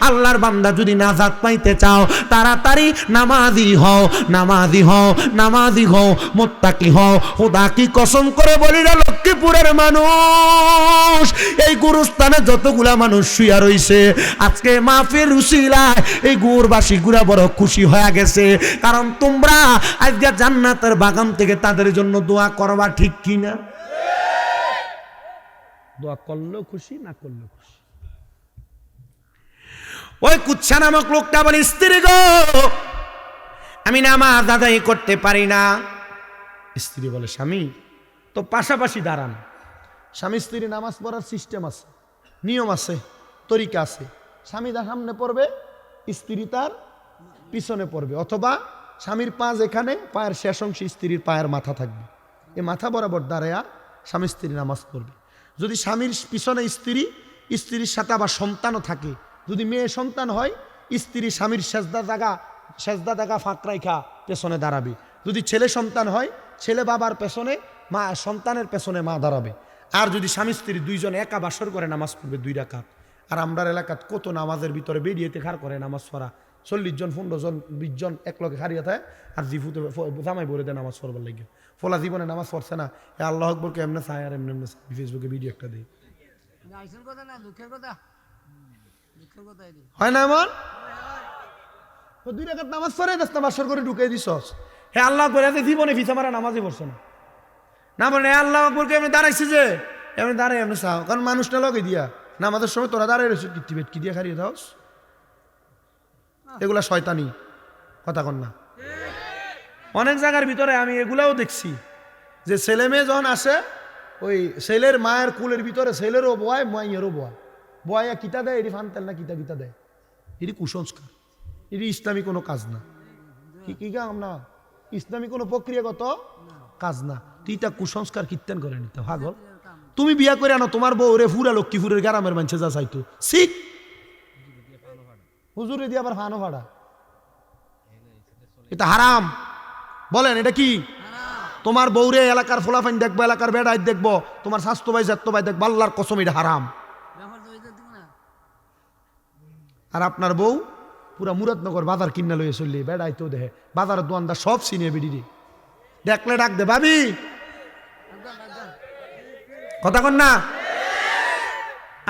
আল্লাহর বান্দা যদি নাজাত পাইতে চাও, তাড়াতাড়ি নামাজি হও, নামাজি হও, নামাজি হও, মুত্তাকি হও। খোদা কি কসম করে বলি রে লক্ষ্মীপুরের মানুষ, এই গুরুস্থানে যতগুলা মানুষ শুয়া রইছে, আজকে মাহফিল উসিলায় এই গুরবাসী গুরা বড় খুশি হয়ে গেছে, কারণ তোমরা আজকে জান্নাতের বাগান থেকে তাদের জন্য দোয়া করবা, ঠিক কিনা? দোয়া করলেও খুশি, না করলেও খুশি। ওই কুচ্ছা নামক লোকটা বলে, স্ত্রী গো, আমি নামাজ আদায় করতে পারি না। স্ত্রী বলে, স্বামী তো পাশাপাশি দাঁড়ান। স্বামী স্ত্রী নামাজ পড়ার সিস্টেম আছে, নিয়ম আছে, তরিকা আছে। স্বামী তার সামনে পড়বে, স্ত্রী তার পিছনে পড়বে, অথবা স্বামীর পা যেখানে, পায়ের শেষ অংশে স্ত্রীর পায়ের মাথা থাকবে। এই মাথা বরাবর দাঁড়ায়া স্বামী স্ত্রী নামাজ পড়বে। যদি স্বামীর পিছনে স্ত্রী, স্ত্রীর সাথে আবার সন্তানও থাকে, যদি মেয়ে সন্তান হয়, স্ত্রী স্বামীর সেজদা জায়গা ফাঁক রাইখা পেছনে দাঁড়াবে। যদি ছেলে সন্তান হয়, ছেলে বাবার পেছনে, মা সন্তানের পেছনে মা দাঁড়াবে। আর যদি স্বামী স্ত্রী দুইজন একা বাসর করে নামাজ পড়বে 2 রাকাত। আর আমরার এলাকাত কত নামাজের ভিতরে বেরিয়েতে খার করে নামাজ পড়া, 40 জন 15 জন 20 জন এক লগে হারিয়ে থাকে, আর জিফুতে জামাই ভরে দেয় নামাজ পড়বার লাগে। ফলা জীবনে নামাজ পড়ছে না, এ আল্লাহ আকবরকে এমনি চায় আর এমনি এমনি ফেসবুকে ভিডিও একটা দিই, হয় না এমন? 2 রাকাত নামাজ পড়ে দশটা বাসর করে ঢুকিয়ে দিছস। হে আল্লাহ আকবর, এতে জীবনে ফিসা মারা নামাজই পড়ছে না। না বলে আল্লাহ আকবরকে এমনি দাঁড়াইছে যে, এমনি দাঁড়াই এমনি চাও, কারণ মানুষটা লগে দিয়া নামাজের সময় তোরা দাঁড়াই রয়েছে, কি দিয়া খারিয়ে দাওস। এগুলা শয়তানি কথা কন না। অনেক জায়গার ভিতরে আমি এগুলাও দেখছি যে ছেলে মেয়ে যখন আসে, ওই ছেলের মায়ের কুলের ভিতরে ছেলেরও বয়, মাইয়েরও বয়া কিতা দেয়, এটি ফানতেল না কিতা কিতা দেয়, এটি কুসংস্কার, এটি ইসলামী কোনো কাজ না। কি কাম না, ইসলামী কোনো প্রক্রিয়াগত কাজ না। তুই তা কুসংস্কার কীর্তন করে নিতে পাগল। তুমি বিয়া করে আনো তোমার বউ রে ফুরা লক্ষ্মীপুরের গ্রামের মানুষে যা চাইতো, শিখ হুজুরে দিয়ে আবার ফানো ভাড়া, এটা হারাম। বলেন এটা কি? তোমার বউরে এলাকার ফোলাফাইন দেখবো, এলাকার বেড়াই দেখবো, তোমার স্বাস্থ্য ভাই জাত্য ভাই দেখবো, আল্লাহর কসম এটা হারাম। আর আপনার বউ পুরা মুরাদনগর বাজার কিনা লইয়ে চললি, বেড়াইতো দেখে বাজারের দোয়ানদার সব চিনে বেরিয়ে দেখলে ডাক দে, ভাবি কথা কন না।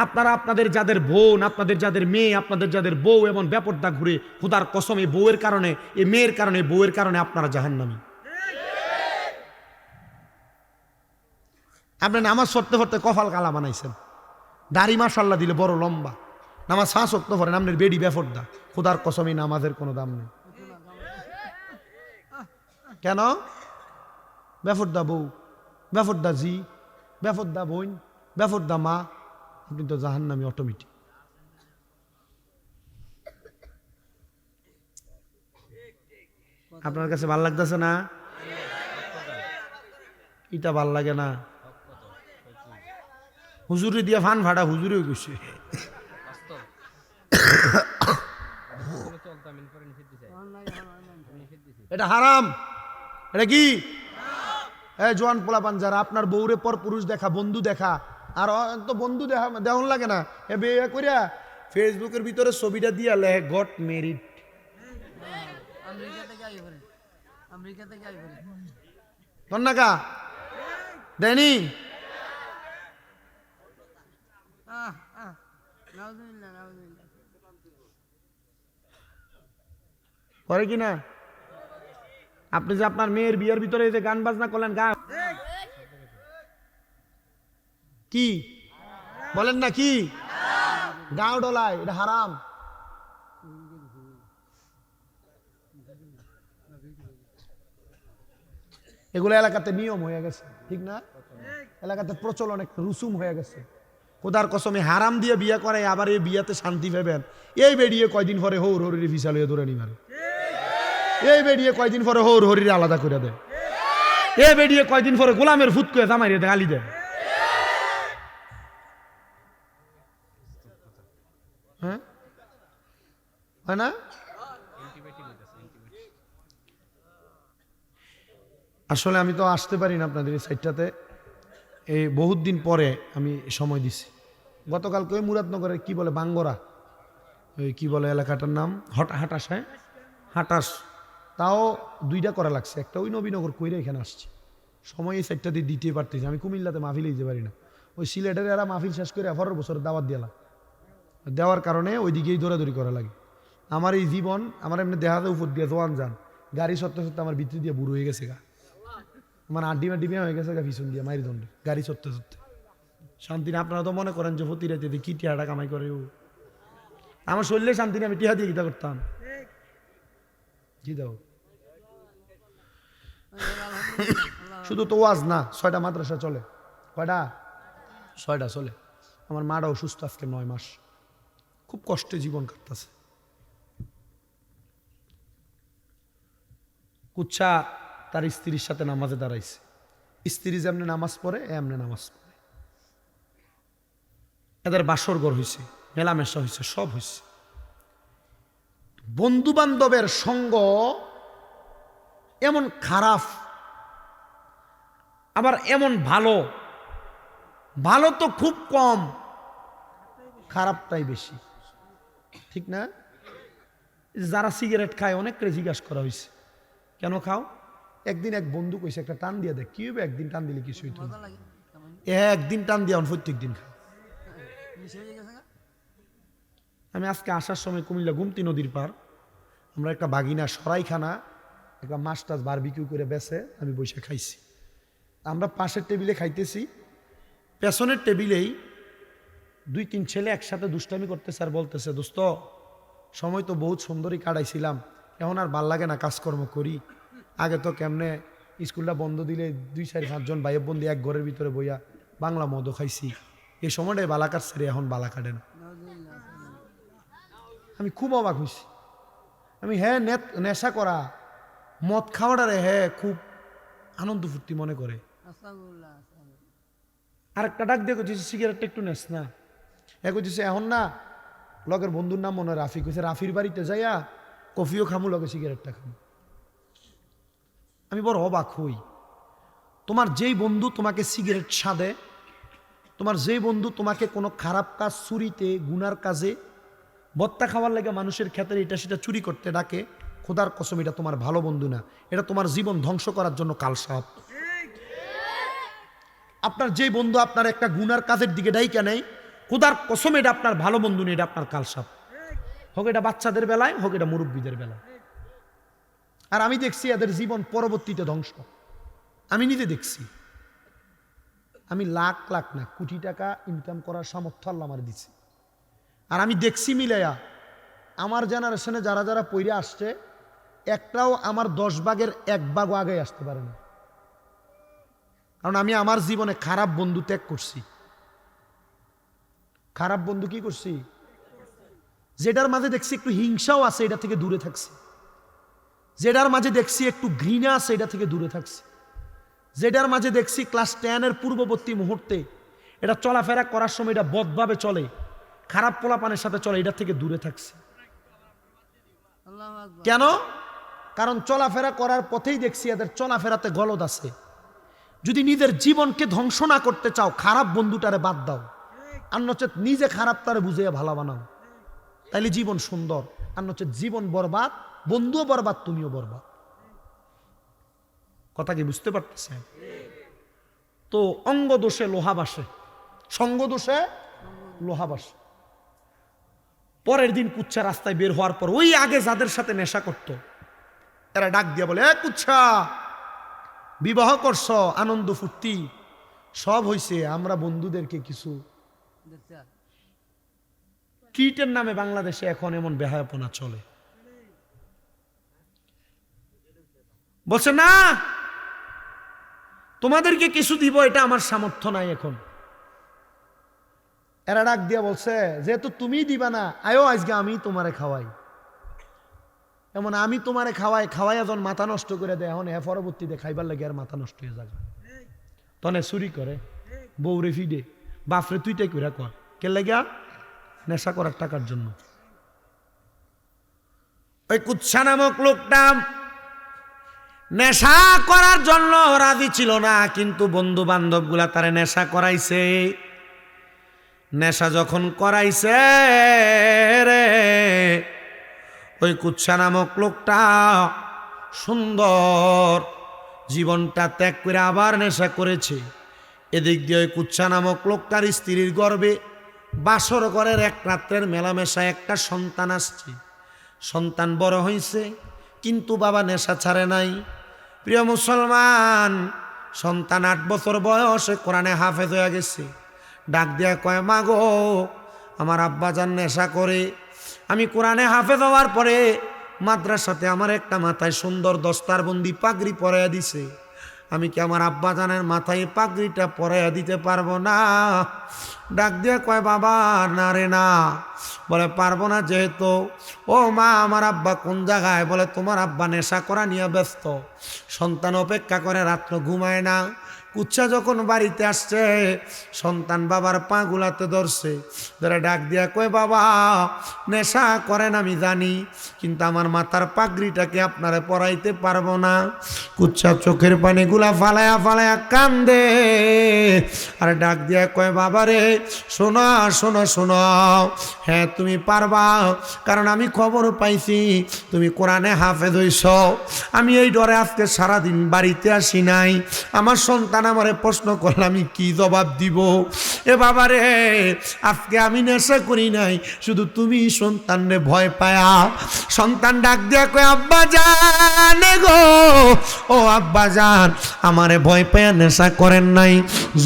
আপনারা আপনাদের যাদের বোন, আপনাদের যাদের মেয়ে, আপনাদের যাদের বউ এমন ব্যাপারটা ঘুরে, খুদার কসম এই বউয়ের কারণে, এই মেয়ের কারণে, বউয়ের কারণে আপনারা জাহান্নামী। আপনি নামাজ পড়তে পড়তে কপাল কালা বানাইছেন, দাড়ি মাশাল্লাহ দিলে বড় লম্বা, নামাজ 5 ওয়াক্ত পড়েন, আপনার বেডি বেফরদা, খুদার কসম এই নামাজের কোনো দাম নেই। কেন? বেফরদা বউ, বেফরদা জি, বেফরদা বোন, বেফরদা মা, আপনি তো জাহান্নামী অটোমেটিক। আপনার কাছে ভাল লাগতেছে না? এটা ভাল লাগে না? হুজুরে দিয়া ফান ভাড়া হুজুরেও গেছে। এটা হারাম। এটা কি? জোয়ান পোলাপান যারা আপনার বউরে পর পুরুষ দেখা, বন্ধু দেখা, আর তো বন্ধু দেখা দেওয়ান লাগে না, এ বিয়ে করিয়া ফেসবুকের ভিতরে ছবিটা দিয়া লেহে গট মেরিড। কন্যাকা দেয়নি? করে কিনা? আপনি যে আপনার মেয়ের বিয়ের ভিতরে যে গান বাজনা করলেন, গান কি বলেন না, কি গাও ডলায়, এটা হারাম। এগুলো এলাকাতে নিয়ম হয়ে গেছে, ঠিক না? এলাকাতে প্রচলন, একটা রুসুম হয়ে গেছে। খোদার কসমে হারাম দিয়ে বিয়ে করে, আবার এই বিয়াতে শান্তি পাবেন। এই বেরিয়ে কয়দিন পরে হৌর হরির ভিসা লইয়া ধরে নিমারে, এই বেরিয়ে কয়দিন পরে হৌর হরির আলাদা করে দেয়, এই বেরিয়ে কয়দিন পরে গোলামের ফুট করে জামাইরে গালি দেয়। হ্যাঁ হয় না? আসলে আমি তো আসতে পারি না আপনাদের এই সাইডটাতে, এই বহুত দিন পরে আমি সময় দিছি। গতকালকে ওই মুরাদনগরের কি বলে বাঙ্গরা, ওই কি বলে এলাকাটার নাম, হাটাস, হ্যাঁ হাটাস, তাও 2টা করা লাগছে। একটা ওই নবীনগর কইরে এখানে আসছে, সময় এই সাইডটাতে দিতে পারতেছি। আমি কুমিল্লাতে মাহফিলে দিতে পারি না, ওই সিলেটের এরা মাহফিল শেষ করে 18 বছরের দাওয়াত দিলাম, দেওয়ার কারণে ওইদিকেই দৌড়াদৌড়ি করা লাগে। আমার এই জীবন, আমার এমনি দেহাতে উপর দিয়ে জোয়ান যান, গাড়ি সত্য সত্য আমার ভিতরে দিয়ে বুড়ো হয়ে গেছে গা, আমার আড্ডি হয়ে গেছে গা পিছন দিয়ে মাইর দণ্ডে, গাড়ি সত্য সত্য শান্তি না। আপনারা তো মনে করেন যে প্রতি রাতে কি টিয়াটা কামাই করে, আমার শরীরে শান্তি নেই, আমি টিহা দিয়ে গীতা করতাম। কি দাও শুধু তো ওয়াজ না, 6টা মাদ্রাসা চলে। কয়টা? 6টা চলে। আমার মাটা অসুস্থ আজকে 9 মাস, খুব কষ্টে জীবন কাটতেছে। কুচ্ছা তার স্ত্রীর সাথে নামাজে দাঁড়াইছে, স্ত্রী যেমনি নামাজ পড়ে এমনি নামাজ পড়ে। এদের বাসর ঘর হয়েছে, মেলামেশা হয়েছে, সব হয়েছে। বন্ধু বান্ধবের সঙ্গ এমন খারাপ, আবার এমন ভালো। ভালো তো খুব কম, খারাপটাই বেশি, ঠিক না? যারা সিগারেট খায় অনেককে জিজ্ঞাসা করা হয়েছে কেন খাও? একদিন এক বন্ধু কইছে একটা টান দিয়ে দেখ, কি হবে একদিন টান দিলে কিছু হইতো না। একদিন টান দিয়ে প্রত্যেক দিন খায়। আমি আজকে আসার সময় কুমিল্লা গুমতি নদীর পার, আমরা একটা বাগিনা সরাইখানা একটা মাছ টাছ বারবিকিউ করে বেছে আমি বসে খাইছি। আমরা পাশের টেবিলে খাইতেছি, পেছনের টেবিলেই 2-3 ছেলে একসাথে দুষ্টামি করতেছে আর বলতেছে, দোস্ত সময় তো বহুত সুন্দরই কাটাইছিলাম, এখন আর ভাল লাগে না কাজকর্ম করি। আগে তো কেমনে স্কুলটা বন্ধ দিলে 2-4-5 জন ভাই বন্ধু এক ঘরের ভিতরে বইয়া বাংলা মদও খাইছি, এই সময়টাই বালা কাটছে রে, এখন বালা কাটে না। আমি খুব অবাক হয়েছি। আমি হ্যাঁ নেশা করা মদ খাওয়াটারে হ্যাঁ খুব আনন্দ ফুর্তি মনে করে। আর একটা ডাক দিয়ে কইছে সিগারেটটা একটু নেস না। কইছে এখন না, লগের বন্ধুর নাম মনে হয় রাফি, কইছে রাফির বাড়িতে যাইয়া কফিও খামু, লগে সিগারেটটা খামু। আমি বড় অবাক হই। তোমার যেই বন্ধু তোমাকে সিগারেট সাদে, তোমার যেই বন্ধু তোমাকে কোনো খারাপ কাজ, চুরিতে, গুনার কাজে, বত্তা খাওয়ার লাগে মানুষের ক্ষেত্রে এটা সেটা চুরি করতে ডাকে, খোদার কসম এটা তোমার ভালো বন্ধু না, এটা তোমার জীবন ধ্বংস করার জন্য কালসাপ। আপনার যে বন্ধু আপনার একটা গুনার কাজের দিকে ডাইকা নেই, খোদার কসম এটা আপনার ভালো বন্ধু নেই, এটা আপনার কালসাপ। হোক এটা বাচ্চাদের বেলায়, হোক এটা মুরব্বীদের বেলায়। আর আমি দেখছি এদের জীবন পরবর্তীতে ধ্বংস। আমি নিজে দেখছি। আমি লাখ লাখ না কোটি টাকা ইনকাম করার সামর্থ্য আল্লাহ আমার দিচ্ছে। আর আমি দেখছি মিলাইয়া আমার জেনারেশনে যারা যারা পইরে আসছে, একটাও আমার 10 ভাগের 1 ভাগও আগে আসতে পারে না। কারণ আমি আমার জীবনে খারাপ বন্ধু ত্যাগ করছি। খারাপ বন্ধু কি করছি? যেটার মাঝে দেখছি একটু হিংসাও আছে, এটা থেকে দূরে থাকছি। যেটার মাঝে দেখছি একটু ঘৃণা আছে, এটা থেকে দূরে থাকছি। যেটার মাঝে দেখছি ক্লাস 10-এর পূর্ববর্তী মুহূর্তে এটা চলাফেরা করার সময় এটা বদভাবে চলে, খারাপ পোলাপানের সাথে চলে, এটা থেকে দূরে থাকছি। কেন? কারণ চলাফেরা করার পথেই দেখছি এদের চলাফেরাতে গলদ আছে। যদি নিজের জীবনকে ধ্বংস না করতে চাও, খারাপ বন্ধুটারে বাদ দাও, আর নচেত নিজে খারাপ তারে বুঝিয়ে ভালো বানাও, তাইলে জীবন সুন্দর। আর নচেত জীবন বরবাদ, বন্ধুও বরবাদ, তুমিও বরবাদ। কথা কি বুঝতে পারতেছেন? তো অঙ্গ দোষে লোহা বাসে, সঙ্গ দোষে লোহা বাসে। পরের দিন কুচ্ছা রাস্তায় বের হওয়ার পর ওই আগে যাদের সাথে নেশা করত এরা ডাক দিয়া বলে, কুচ্ছা বিবাহ করছ, আনন্দ ফুর্তি সব হইছে, আমরা বন্ধুদেরকে কিছু ট্রিটের নামে বাংলাদেশে এখন এমন বেহায়াপনা চলে। বলছে না তোমাদেরকে কিছু দিব, এটা আমার সামর্থ্য নাই এখন। এরা ডাক দিয়া বলছে, যেহেতু তুমি দিবা না, আয়ো আজকে আমি তোমারে খাওয়াই। এমন আমি তোমারে খাওয়াই এখন মাথা নষ্ট করে দেয়, এখন এ পরবর্তীতে খাইবার লাগে আর মাথা নষ্ট হয়ে যাবে। তনে চুরি করে, বউরে ফিডে, বাপরে তুইটাই করে কর, কে লাগিয়া? নেশা করার টাকার জন্য। ওই কুচ্ছা নামক লোকটা নেশা করার জন্য রাজি ছিল না, কিন্তু বন্ধু বান্ধব গুলা তারে নেশা করাইছে। নেশা যখন করাইছে রে, ওই কুচ্ছা নামক লোকটা সুন্দর জীবনটা ত্যাগ করে আবার নেশা করেছে। এদিক দিয়ে ওই কুচ্ছা নামক লোকটার স্ত্রীর গর্ভে বাসর ঘরের এক রাত্রের মেলামেশায় একটা সন্তান আসছে। সন্তান বড় হয়েছে, কিন্তু বাবা নেশা ছাড়ে নাই। প্রিয় মুসলমান, সন্তান 8 বছর বয়সে কোরআনে হাফেজ হয়ে গেছে। ডাক দিয়া কয়, মা গো আমার আব্বাজান নেশা করে, আমি কোরআনে হাফেজ হওয়ার পরে মাদ্রাসাতে আমার একটা মাথায় সুন্দর দস্তারবন্দি পাগড়ি পরাইয়া দিছে। আমি কি আমার আব্বা জানের মাথায় পাগড়িটা পরাইয়া দিতে পারবো না? ডাক দিয়ে কয়, বাবা না রে না। বলে পারবো না যেহেতু। ও মা, আমার আব্বা কোন জায়গায়? বলে তোমার আব্বা নেশা করা নিয়ে ব্যস্ত, সন্তান অপেক্ষা করে, রাত্র ঘুমায় না। কুচ্ছা যখন বাড়িতে আসছে, সন্তান বাবার পা গুলাতে ধরছে, ধরে ডাক দিয়া কয়, বাবা নেশা করেন আমি জানি, কিন্তু আমার মাথার পাগড়িটাকে আপনারা পরাইতে পারবো না। কুচ্ছা চোখের পানিগুলা ফালায়া ফালায়া কান্দে, আর ডাক দিয়া কয়, বাবা রে শোনো শোনো শোনো, হ্যাঁ তুমি পারবা, কারণ আমি খবর পাইছি তুমি কোরআনে হাফেজ হইছ। আমি এই ডরে আজকে সারাদিন বাড়িতে আসি নাই। আমার সন্তান আমারে প্রশ্ন করলে আমি কি জবাব দিব? এ বাবা রে, আজকে আমি নেশা করি নাই, শুধু তুমি সন্তানরে ভয় পায়া। সন্তান ডাক দিয়া কয়, আব্বা জান গো, ও আব্বা জান, আমারে ভয় পায়া নেশা করেন নাই।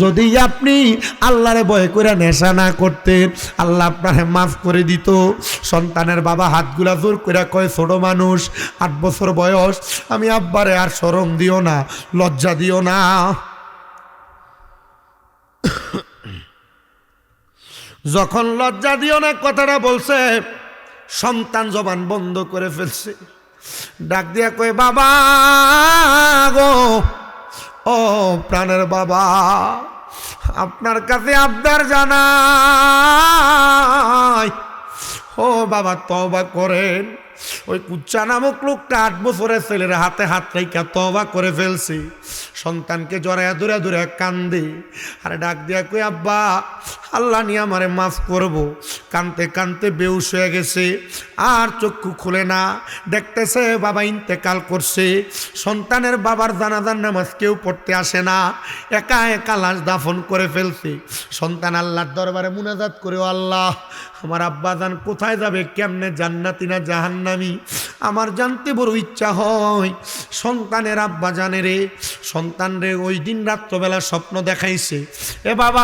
যদি আপনি আল্লাহরে ভয় করে নেশা না করতেন, আল্লাহ আপনারে মাফ করে দিত। সন্তানের বাবা হাতগুলা জোর করে কয়, ছোট মানুষ, 8 বছর বয়স, আমি আব্বারে আর শরম দিও না, লজ্জা দিও না। যখন লজ্জা দিও না কথাটা বলছে, সন্তান জবান বন্ধ করে ফেলছে। ডাক দিয়া কয়, বাবা গো, ও প্রাণের বাবা, আপনার কাছে আবদার জানাই। ও বাবা তওবা করেন। ওই কুচ্চা নামক লোকটা 8 বছরের ছেলের হাতে হাত রেখা তওবা করে ফেলছে। সন্তানকে জড়াইয়া দূরে দূরে কান্দে, আর ডাক দিয়া কই, আব্বা আল্লাহ নিয়ে আমারে মাফ করবো। কানতে কানতে বেহুশ হয়ে গেছে, আর চক্ষু খুলে না। দেখতেছে বাবা ইন্তেকাল করছে। সন্তানের বাবার জানাজার নামাজ কেউ পড়তে আসে না, একা একা লাশ দাফন করে ফেলছে। সন্তান আল্লাহর দরবারে মুনাজাত করে, আল্লাহ আমার আব্বা জান কোথায় যাবে, কেমনে জান্নাতি না জাহান্নামি, আমার জানতে বড় ইচ্ছা হয়। সন্তানের আব্বা জানে রে, সন্তান রে ওই দিন রাত্রবেলা স্বপ্ন দেখাইছে, এ বাবা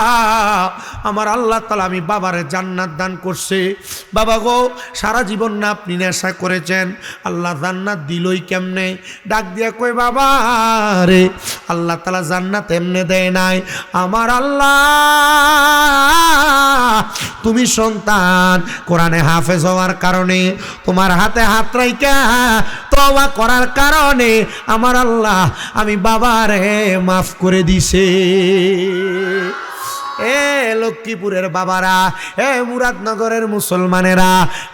আমার আল্লাহ তাআলা আমি বাবারে জান্নাত দান করছে। বাবা গো, সারা জীবন না আপনি নেশা করেছেন, আল্লাহ জান্নাত দিলই কেমনে? ডাক দিয়া কই, বাবা রে, আল্লাহ তাআলা জান্নাত এমনে দেয় নাই। আমার আল্লাহ তুমি সন্তান কোরআনে হাফেজ হওয়ার কারণে, তোমার হাতে হাত রাইখা তওবা করার কারণে আমার আল্লাহ আমি বাবারে মাফ করে দিছে। এ লক্ষ্মীপুরের বাবারা, এ মুরাদনগরের মুসলমানেরা,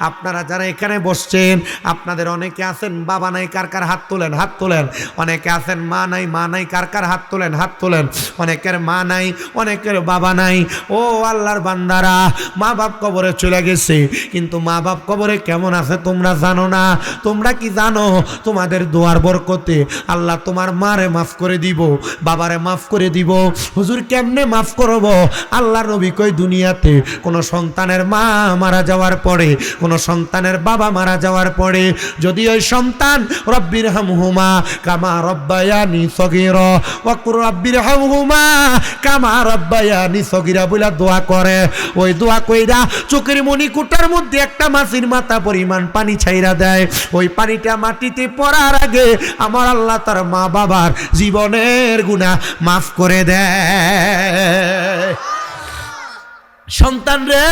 আপনারা যারা এখানে বসছেন, আপনাদের অনেকে আছেন বাবা নাই, কার কার হাত তোলেন, হাত তোলেন। অনেকে আছেন মা নাই, মা নাই, কার কার হাত তোলেন, হাত তোলেন। অনেকের মা নাই, অনেকের বাবা নাই। ও আল্লাহর বান্দারা, মা বাপ কবরে চলে গেছে, কিন্তু মা বাপ কবরে কেমন আছে তোমরা জানো না। তোমরা কি জানো, তোমাদের দোয়ার বরকতে আল্লাহ তোমার মারে মাফ করে দিব, বাবারে মাফ করে দিব। হুজুর কেমনে মাফ করবো? আল্লাহর নবী কই, দুনিয়াতে কোন সন্তানের মা মারা যাওয়ার পরে, কোন সন্তানের বাবা মারা যাওয়ার পরে যদি ওই সন্তান রব্বির হামহুমা কামা রব্বায়ানি সগীরা ওয়া কুর রব্বির হামহুমা কামা রব্বায়ানি সগীরা বলে দোয়া করে, ওই দোয়া কইরা চোখের মণিকুটার মধ্যে একটা মাছির মাথা পরিমাণ পানি ছাইরা দেয়। ওই পানিটা মাটিতে পড়ার আগে আমার আল্লাহ তার মা বাবার জীবনের গুনাহ মাফ করে দেয়। সন্তান রে,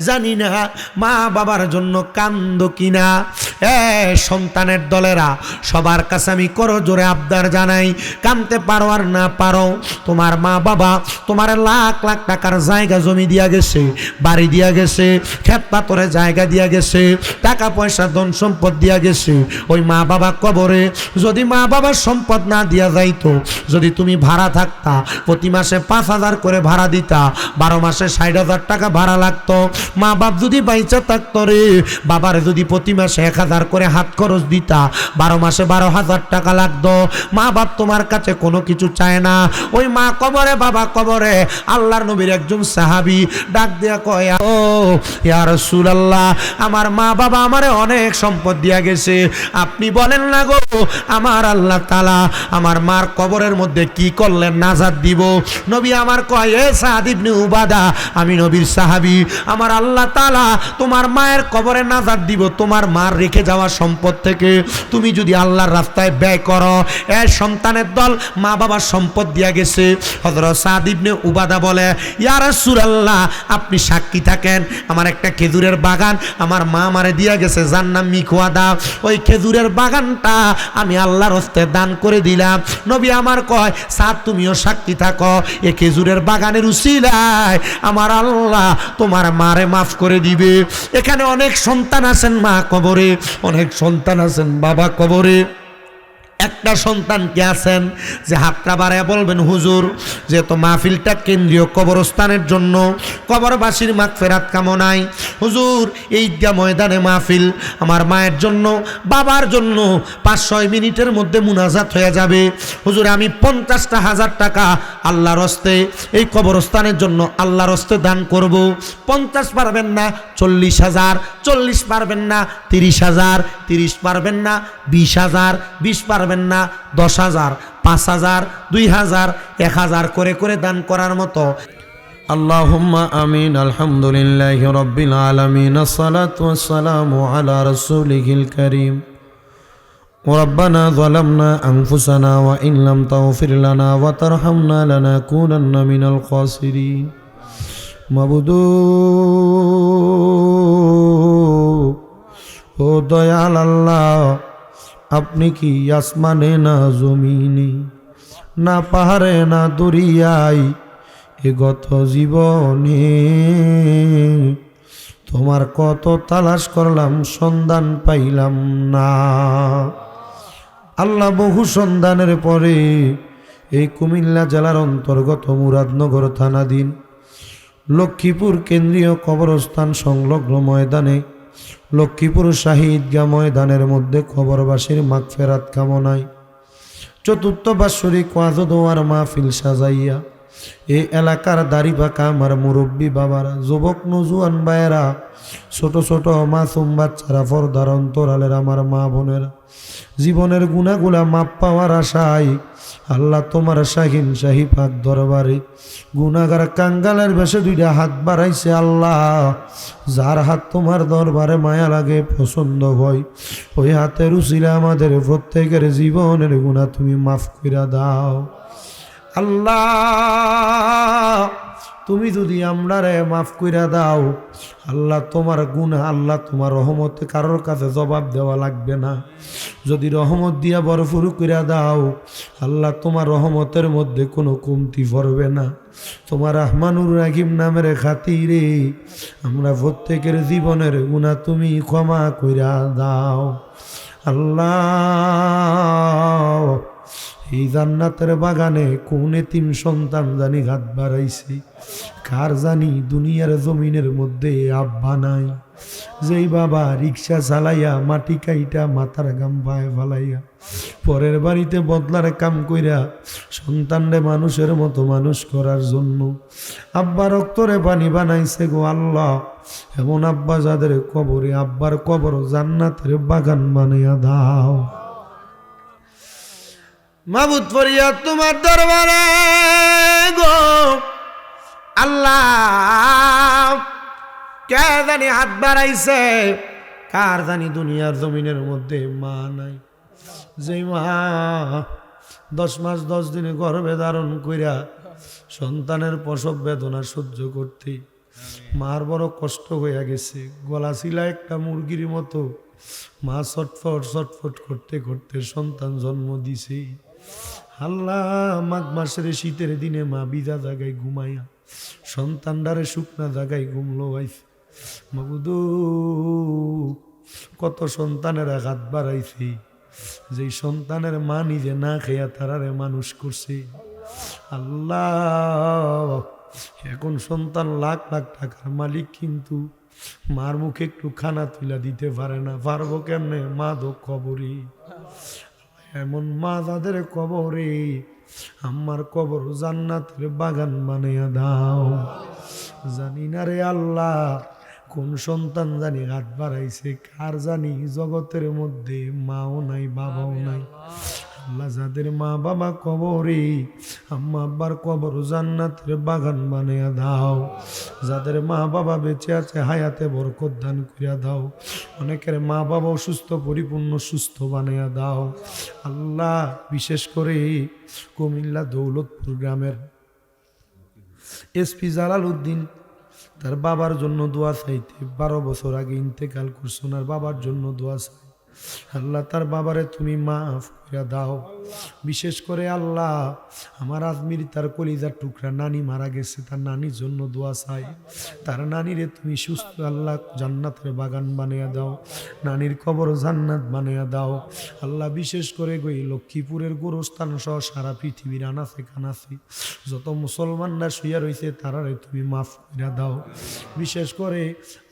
জানি না মা বাবার জন্য কান্দ কিনা। সন্তানের দলেরা, সবার কাছে আমি করো জোরে আবদার জানাই, কানতে পারো আর না পারো, তোমার মা বাবা তোমার লাখ লাখ টাকার জায়গা জমি দিয়া গেছে, বাড়ি দিয়া গেছে, ক্ষেত পাথরে জায়গা দিয়া গেছে, টাকা পয়সা ধন সম্পদ দিয়া গেছে। ওই মা বাবা কবরে যদি মা বাবার সম্পদ না দিয়া যাইতো, যদি তুমি ভাড়া থাকতা, প্রতি মাসে 5,000 করে ভাড়া দিতা, 12 মাসে 60,000 টাকা ভাড়া লাগতো। মা বাপ যদি বাইচা থাকতো রে, বাবারে যদি প্রতি মাসে 1,000 করে হাত খরচ দিতা, 12 মাসে 12,000 টাকা লাগতো। মা বাপ তোমার কাছে কোনো কিছু চায় না। ওই মা কবরে, বাবা কবরে। আল্লাহর নবীর একজন সাহাবী ডাক দিয়া কয়, ও ইয়া রাসূলুল্লাহ, আমার মা বাবা আমারে অনেক সম্পদ দিয়া গেছে, আপনি বলেন না গো আমার আল্লাহ তাআলা আমার মার কবরের মধ্যে কি করলেন নাজাত দিব। নবী আমার কয়, এ সাদ ইবনে উবাদা, আমি নবীর সাহাবী, আমার আল্লাহ তাআলা তোমার মায়ের কবরে নাজাত দিব তোমার মার রেখে যাওয়া সম্পদ থেকে। তুমি যদি আল্লাহর রাস্তায় ব্যয় করো, এর সন্তানের দল মা বাবার সম্পদ দিয়া গেছে। হযরত সাদ ইবনে উবাদা বলে, ইয়া রাসূলুল্লাহ, আপনি সাক্ষী থাকেন, আমার একটা খেজুরের বাগান আমার মা আমারে দিয়া গেছে, যার নাম মিখওয়াদা। ওই খেজুরের বাগানটা আমি আল্লাহর হস্তে দান করে দিলাম। নবী আমার কয়, সাদ তুমিও সাক্ষী থাকো, এই খেজুরের বাগানের উসিলায় আমার আল্লাহ তোমার মারে মাফ করে দিবে। এখানে অনেক সন্তান আছেন মা কবরে, অনেক সন্তান আছেন বাবা কবরে। একটা সন্তান কে আছেন যে হাতটা বাড়ায় বলবেন, হুজুর যেহেতু মাহফিলটা কেন্দ্রীয় কবরস্থানের জন্য, কবরবাসীর মাগফিরাত কামনায়, হুজুর এই ঈদগাহ ময়দানে মাহফিল, আমার মায়ের জন্য বাবার জন্য 5-6 মিনিটের মধ্যে মুনাজাত হয়ে যাবে। হুজুর আমি 50,000 টাকা আল্লাহর হস্তে এই কবরস্থানের জন্য আল্লাহর হস্তে দান করব। 50 পারবেন না 40,000, 40 পারবেন না 30,000, 30 পারবেন না 20,000, 20 পারবেন না 10,000, 5,000, 2,000, 1,000 করে করে দান করার মতো। আল্লাহুম্মা আমিন। আলহামদুলিল্লাহি রাব্বিল আলামিন, আসসালাতু ওয়াসসালামু আলা রাসূলিহিল কারীম। ربنا ظلمنا أنفسنا وإن لم تغفر لنا وترحمنا لنكونن من الخاسرين। মাবুদু ও দয়াল আল্লাহ, আপনি কি আসমানে না জমিনে, না পাহাড়ে না দরিয়ায়, এ গত জীবনে তোমার কত তালাশ করলাম সন্ধান পাইলাম না। আল্লাহ বহু সন্ধানের পরে এই কুমিল্লা জেলার অন্তর্গত মুরাদনগর থানাধীন লক্ষ্মীপুর কেন্দ্রীয় কবরস্থান সংলগ্ন ময়দানে, লক্ষ্মীপুর শাহী ঈদগাহ ময়দানের মধ্যে কবরবাসীর মাগফিরাত কামনায় চতুর্থ বাৎসরিক ওয়াজ ও দোয়ার মাহফিল সাজাইয়া এই এলাকার দাড়ি পাকা আমার মুরব্বী বাবারা, যুবক নজুয়ান ভাইয়েরা, ছোট ছোট মাসুম বাচ্চারা, পর্দার অন্তরালের আমার মা বোনেরা, জীবনের গুনাহগুলা মাপ পাওয়ার আশায় আল্লাহ তোমার শাহিন শাহী পাক দরবারে গুনাহগার কাঙ্গালের বেশে 2টা হাত বাড়াইছে। আল্লাহ, যার হাত তোমার দরবারে মায়া লাগে, পছন্দ হয়, ওই হাতের উসিলা আমাদের প্রত্যেকের জীবনের গুনাহ তুমি মাফ কইরা দাও। আল্লাহ, তুমি যদি আমরারে মাফ কইরা দাও, আল্লাহ তোমার গুনাহ, আল্লাহ তোমার রহমতে কারোর কাছে জবাব দেওয়া লাগবে না। যদি রহমত দিয়া ভরপুর কইরা দাও, আল্লাহ তোমার রহমতের মধ্যে কোনো কমতি পড়বে না। তোমার রহমানুর রাহিম নামের খাতিরে আমরা প্রত্যেকের জীবনের গুনাহ তুমি ক্ষমা কইরা দাও। আল্লাহ, এই জান্নাতের বাগানে কোন এতিম সন্তান জানি হাত বাড়াইছে, কার জানি দুনিয়ার জমিনের মধ্যে আব্বা নাই, যেই বাবা রিক্সা চালাইয়া মাটি কাইটা মাথার গাম পায়ে ফালাইয়া পরের বাড়িতে বদলার কাম কইরা সন্তানরে মানুষের মতো মানুষ করার জন্য আব্বা রক্তরে পানি বানাইছে গো আল্লাহ, এমন আব্বা যাদের কবরে, আব্বার কবর জান্নাতের বাগান বানাইয়া দাও। মাবুদ ফরিয়াদ তোমার দরবারে গো আল্লাহ, কে জানি হাত বাড়াইছে, কার জানি দুনিয়ার জমিনের মধ্যে মা নাই, যে মা 10 মাস 10 দিনে গর্ভে ধারণ কইরা সন্তানের প্রসব বেদনা সহ্য করতে মার বড় কষ্ট হইয়া গেছে, গলা ছিলা একটা মুরগির মতো, মা ছটফট ছটফট করতে করতে সন্তান জন্ম দিছে। আল্লাহ, মাঘ মাসের শীতের দিনে মা বিজা জায়গায় ঘুমাইয়া সন্তানটারে শুকনা জায়গায় ঘুমলো আইছে। মাবুদু, কত সন্তানের হাত বাড়াইছে, যেই সন্তানের মা নিজে না খেয়া তারারে মানুষ করছে। আল্লাহ, এখন সন্তান লাখ লাখ টাকার মালিক, কিন্তু মার মুখে একটু খানা তুলা দিতে পারে না, পারবো কেমনে? মা দো কবরে, এমন মা যাদের কবরে, আমার কবর জান্নাতের বাগান বানাইয়া দাও। জানি না রে আল্লাহ, কোন সন্তান জানি হাত বাড়াইছে, কার জানি জগতের মধ্যে মাও নাই বাবাও নাই। আল্লাহ যাদের মা বাবা কবরে, আম্মা আব্বার কবর জান্নাতের বাগান বানিয়ে দাও। যাদের মা বাবা বেঁচে আছে হায়াতে বরকত দান করিয়া দাও। অনেকের মা বাবা অসুস্থ, পরিপূর্ণ সুস্থ বানিয়ে দাও আল্লাহ। বিশেষ করে কুমিল্লা দৌলতপুর গ্রামের এসপি জালাল উদ্দিন, তার বাবার জন্য দোয়া চাইতে 12 বছর আগে ইন্তেকাল করছো, ওনার বাবার জন্য দোয়া চাই। আল্লাহ তার বাবারে তুমি মাফ করে দাও। বিশেষ করে আল্লাহ আমার আজমির তার কলিজার টুকরা নানি মারা গেছে, তার নানির জন্য দোয়া চাই। তার নানিরে তুমি সুস্থ আল্লাহ জান্নাতের বাগান বানিয়ে দাও, নানির কবর জান্নাত বানিয়ে দাও আল্লাহ। বিশেষ করে গই লক্ষ্মীপুরের গোরস্থান সহ সারা পৃথিবীর আনাচে কানাচে যত মুসলমানরা শুয়ে রয়েছে তারারে তুমি মাফ করে দাও। বিশেষ করে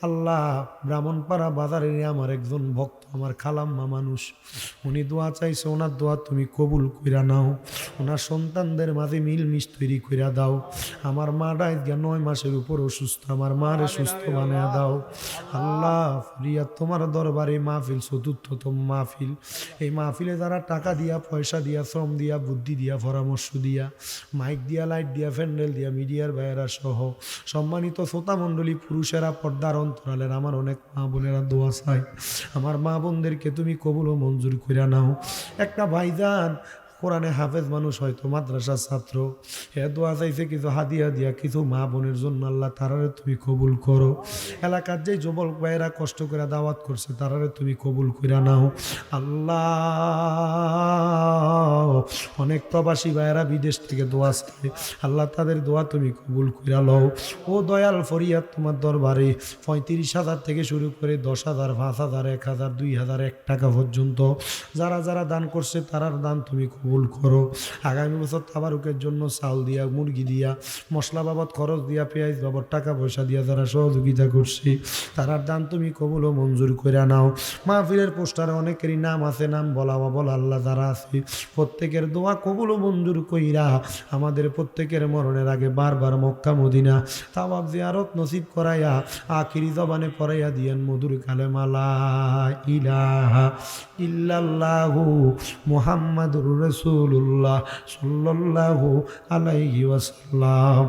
আল্লাহ ব্রাহ্মণপাড়া বাজারের আমার একজন ভক্ত, আমার খালাম্মা মানুষ, উনি দোয়া চাইছে, ওনার দোয়া তুমি কবুল কইরা নাও। ওনার সন্তানদের মাঝে মিলমিশ তৈরি কইরা দাও। আমার মা ডাইয়া 9 মাসের উপর অসুস্থ, আমার মারে সুস্থ বানিয়ে দাও আল্লাহ। ফরিয়াদ তোমার দরবারে মাহফিল, চতুর্থতম মাহফিল। এই মাহফিলে যারা টাকা দিয়া, পয়সা দিয়া, শ্রম দিয়া, বুদ্ধি দিয়া, পরামর্শ দিয়া, মাইক দিয়া, লাইট দিয়া, প্যান্ডেল দিয়া, মিডিয়ার ভাইয়েরা সহ সম্মানিত শ্রোতা মণ্ডলী, পুরুষেরা, পর্দার অন্তরালের আমার অনেক মা বোনেরা দোয়া চাই। আমার মা বোনদেরকে তুমি কবুল ও মঞ্জুর কইরা নাও। একটা ভাইজান কোরআনে হাফেজ মানুষ, হয়তো মাদ্রাসার ছাত্র, হে দোয়া চাইছে কিছু হাদিয়া দিয়া, কিছু মা বোনের জন্য আল্লাহ তারারে তুমি কবুল করো। এলাকার যে যুবক ভাইয়েরা কষ্ট করে দাওয়াত করছে তারারে তুমি কবুল কইরা নাও আল্লাহ। অনেক প্রবাসী ভাইয়েরা বিদেশ থেকে দোয়া চায় আল্লাহ, তাদের দোয়া তুমি কবুল কইরা লও। ও দয়াল ফরিয়াদ তোমার দরবারে 35,000 থেকে শুরু করে 10,000, 5,000, 1,000, 2,000, 1 টাকা পর্যন্ত যারা যারা দান করছে তারার দান তুমি কবুল করো। আগামী বছর তাবারুকের জন্য চাউল দিয়া, মুরগি দিয়া, মশলা বাবদ খরচ দিয়া, পেঁয়াজ বাবদ টাকা পয়সা দিয়া যারা সহযোগিতা করছে তারার দান তুমি কবুল ও মঞ্জুর করে নাও। মাহফিলের পোস্টারে অনেকেরই নাম আছে, নাম বলা বলা আল্লাহ যারা আছে প্রত্যেকের দোয়া কবুল ও মঞ্জুর কইরা আমাদের প্রত্যেকের মরণের আগে বারবার মক্কা মদিনা তাওয়াব জিয়ারত নসিব করাইয়া আখিরি জবানে পড়াইয়া দিয়েন মধুর কালেমা লা ইলাহা ইল্লাল্লাহু মুহাম্মাদুর রাসূলুল্লাহ সাল্লাল্লাহু আলাইহি ওয়াসাল্লাম।